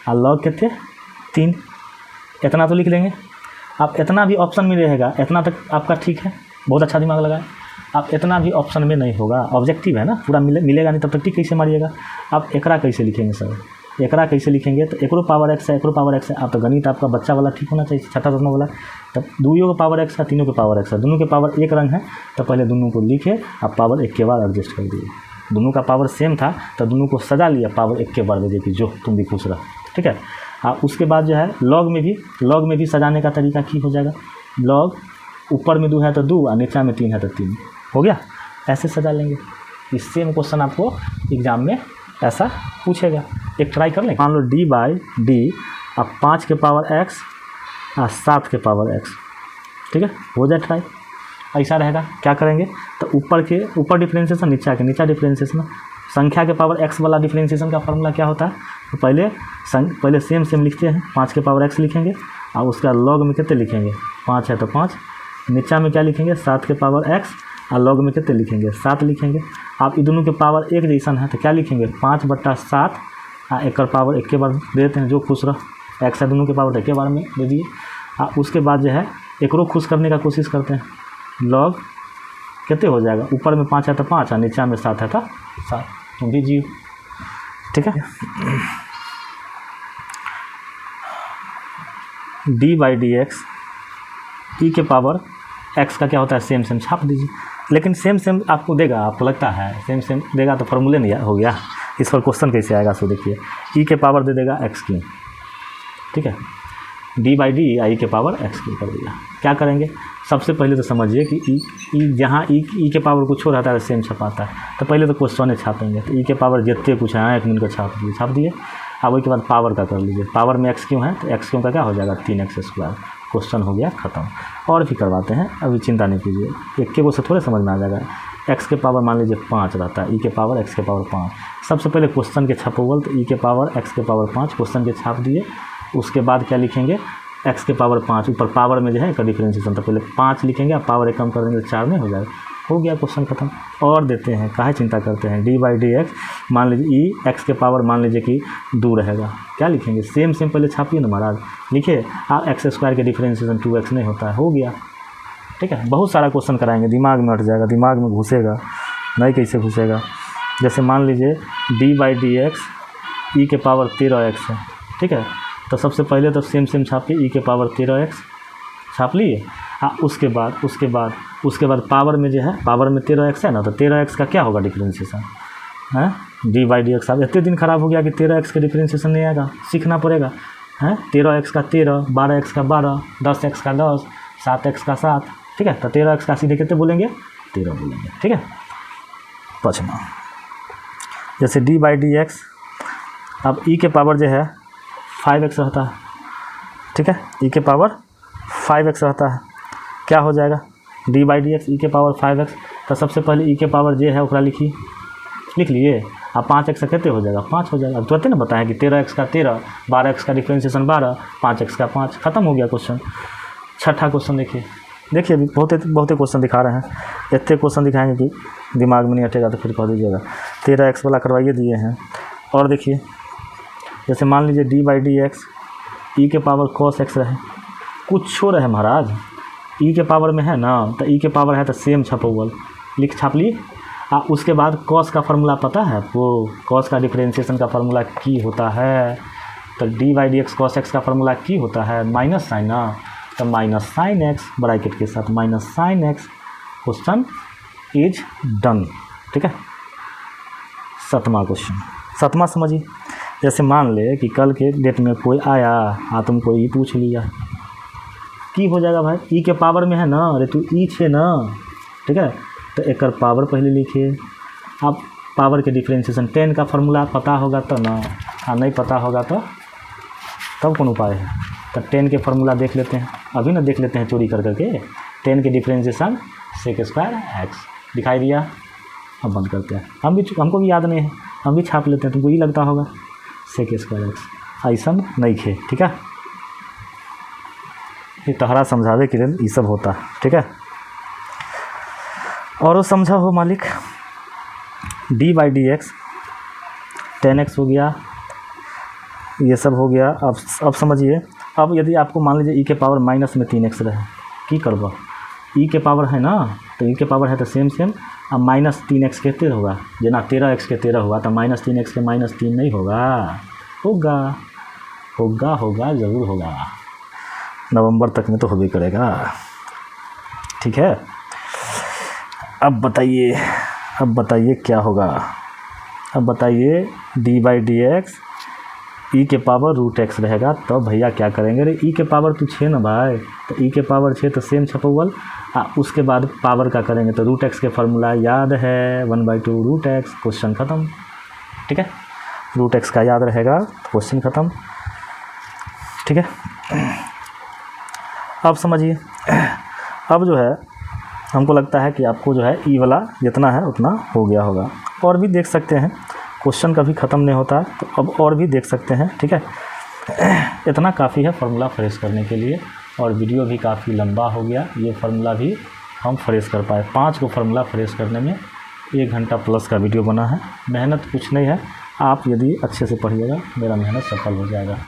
आ log कितने? 3। इतना तो लिख लेंगे। आप इतना भी ऑप्शन में रहेगा, इतना तक आपका ठीक है, बहुत अच्छा दिमाग लगाए। आप इतना भी ऑप्शन में नहीं होगा, ऑब्जेक्टिव है ना, पूरा मिलेगा नहीं, तब तक टिक कैसे मारिएगा? आप एकरा कैसे लिखेंगे सर? एकरा कैसे लिखेंगे? तो एकरो पावर x है, एकरो पावर x है। आप तो गणित आपका बच्चा वाला ठीक होना चाहिए, छठा सपना वाला। तब 2 के पावर x है, 3 के पावर x है, दोनों के पावर एक रंग है, तो पहले दोनों को लिखे, आप पावर 1 के बाद एडजस्ट कर दिए। दोनों का पावर सेम था तो दोनों को सजा लिया, पावर 1 के बाद दे कि जो तुम भी खुश रह, ठीक है। उसके बाद जो है लॉग में भी सजाने का तरीका की हो जाएगा। लॉग ऊपर में 2 है तो 2 और नीचा में 3 है तो 3 हो गया, ऐसे सजा लेंगे। इस सेम क्वेश्चन आपको एग्जाम में ऐसा पूछेगा, एक ट्राई कर लें। मान लो d/d अब 5 के पावर x और 7 के पावर x, ठीक है, हो जाए ट्राई। ऐसा रहेगा, क्या करेंगे? तो ऊपर डिफ्रेंशिएशन, नीचा डिफ्रेंशिएशन। संख्या के पावर x वाला डिफ्रेंशिएशन का फॉर्मूला क्या होता है? तो पहले सेम लिखते हैं, 5 के पावर x लिखेंगे और उसका लॉग में कितने लिखेंगे? 5 है तो 5। नीचा में क्या लिखेंगे? 7 के पावर x और लॉग में कितने लिखेंगे? 7 लिखेंगे। आप ये दोनों के पावर एक जैसा है तो क्या लिखेंगे? 5/7 और एक पावर 1 के बार दे देते हैं, जो खुश रह। x है दोनों के पावर 1 के बार में दे दिए। उसके बाद जो है एकरो खुश करने का कोशिश करते हैं। लॉग कितने हो जाएगा? ऊपर में 5 है तो 5 और नीचा में 7 है तो 7, तुम भी जियो, ठीक है। d/dx e के पावर x का क्या होता है? सेम छाप दीजिए। लेकिन सेम आपको देगा, आपको लगता है सेम देगा तो फॉर्मूले नहीं हो गया। इस पर क्वेश्चन कैसे आएगा? सो देखिए, e के पावर दे देगा x3, ठीक है। d/d e के पावर x3 कर दिया। क्या करेंगे? सबसे पहले तो समझिए कि जहाँ e के पावर कुछ हो रहता है सेम छपाता है, तो पहले तो क्वेश्चन छापेंगे। तो e के पावर जितने कुछ है 1 मिनट का छाप दिए। अब उसके बाद पावर का कर लीजिए। पावर में x क्यों है तो x क्यों का क्या हो जाएगा? 3x²। क्वेश्चन हो गया ख़त्म। और भी करवाते हैं, अभी चिंता नहीं कीजिए, एक के वो से थोड़े समझ में आ जाएगा। x के पावर मान लीजिए 5 रहता है, e के पावर x के पावर 5। सबसे पहले क्वेश्चन के छपोवल, तो e के पावर x के पावर 5 क्वेश्चन के छाप दिए। उसके बाद क्या लिखेंगे? x के पावर 5, ऊपर पावर में जो है का डिफरेंशिएशन, तो पहले 5 लिखेंगे, आप पावर 1 कम कर देंगे तो 4 में हो जाएगा। हो गया क्वेश्चन खत्म। और देते हैं, काहे चिंता करते हैं? d/dx मान लीजिए e x के पावर मान लीजिए कि 2 रहेगा, क्या लिखेंगे? सेम पहले छापिए ना महाराज, लिखिए। आप x² के डिफरेंशिएशन 2x नहीं होता है, हो गया, ठीक है। बहुत सारा क्वेश्चन कराएंगे, दिमाग में हट जाएगा, दिमाग में घुसेगा नहीं, कैसे घुसेगा? जैसे मान लीजिए d/dx e के पावर 13x है, ठीक है। तो सबसे पहले तो सेम छापिए, e के पावर 13x छाप लिए। उसके बाद पावर में जो है, पावर में 13x है ना, तो 13x का क्या होगा डिफरेंशिएशन? है d/dx। अब इतने दिन खराब हो गया कि 13x का डिफरेंशिएशन नहीं आएगा, सीखना पड़ेगा। है 13x का 13, 12x का 12, 10x का 10, 7x का 7, ठीक है। तो 13x का सीधे कितने बोलेंगे? 13 बोलेंगे, ठीक है। 5वां, जैसे d/dx अब e के पावर जो है 5x रहता है, ठीक है। e के पावर 5x रहता है, क्या हो जाएगा? d/dx e के पावर 5x। तो सबसे पहले e के पावर जे है ओकरा लिख लिए। अब 5x का कितने हो जाएगा? 5 हो जाएगा। अब तुरंत ना बताएं कि 13x का 13, 12x का डिफरेंशिएशन 12, 5x का 5, खत्म हो गया क्वेश्चन। छठा क्वेश्चन देखिए अभी बहुते क्वेश्चन दिखा रहे हैं, इतने क्वेश्चन दिखाएंगे कि दिमाग में नहीं हटेगा तो फिर कह दीजिएगा। 13x वाला करवाइए दिए हैं। और देखिए, जैसे मान लीजिए d/dx e के पावर cos x रहे, कुछ रहे महाराज, e के पावर में है ना, तो e के पावर है तो सेम छपोवल, छाप लिए। उसके बाद cos का फार्मूला पता है आपको? cos का डिफरेंशिएशन का फार्मूला की होता है, तो d/dx cos x का फार्मूला की होता है माइनस साइन ना, तो माइनस साइन x ब्रैकेट के साथ minus sine x। Question is done, ठीक है। 7वां क्वेश्चन, 7वां समझिए। जैसे मान ले कि कल के डेट में कोई आया तुमको ई पूछ लिया, की हो जाएगा भाई? ई के पावर में है ना, अरे तू ई छे ना, ठीक है। तो एक पावर पहले लिखिए। अब पावर के डिफरेंशिएशन 10 का फार्मूला पता होगा तो ना, नहीं पता होगा तो तब कौन उपाय है? तो 10 के फार्मूला देख लेते हैं, अभी ना देख लेते हैं चोरी कर करके। 10 के डिफरेंशिएशन sec² x दिखाई दिया। अब बंद करते हैं, हमको भी याद नहीं है, हम भी छाप लेते हैं, तुमको ये लगता होगा sec² x। ऐसा नहीं खे, ठीक है। ये तहरा समझावे के लिए ये सब होता है, ठीक है। और वो समझा हो मालिक, d/dx 10x हो गया, ये सब हो गया। अब समझिए, अब यदि आपको मान लीजिए e के पावर माइनस में 3x रहे, की करबो, e के पावर है ना, तो e के पावर है तो सेम अब माइनस 3x के 13 होगा, जना 13x के 13 हुआ तो माइनस 3x के माइनस 3 नहीं होगा, होगा होगा होगा ज़रूर होगा, नवंबर तक में तो होबे करेगा, ठीक है। अब बताइए क्या होगा, अब बताइए d/dx e के पावर √x रहेगा, तो भैया क्या करेंगे, अरे e के पावर तो 6 ना भाई, तो e के पावर 6 तो सेम छपौल, उसके बाद पावर का करेंगे तो √x के फार्मूला याद है, 1/2 √x, क्वेश्चन ख़त्म, ठीक है। √x का याद रहेगा, क्वेश्चन ख़त्म, ठीक है। अब समझिए, अब जो है हमको लगता है कि आपको जो है ई वाला जितना है उतना हो गया होगा, और भी देख सकते हैं, क्वेश्चन कभी ख़त्म नहीं होता, तो अब और भी देख सकते हैं, ठीक है। इतना काफ़ी है फार्मूला फ्रेश करने के लिए, और वीडियो भी काफ़ी लंबा हो गया, ये फार्मूला भी हम फ्रेश कर पाए, 5 को फार्मूला फ्रेश करने में 1 घंटा प्लस का वीडियो बना है। मेहनत कुछ नहीं है, आप यदि अच्छे से पढ़िएगा मेरा मेहनत सफल हो जाएगा।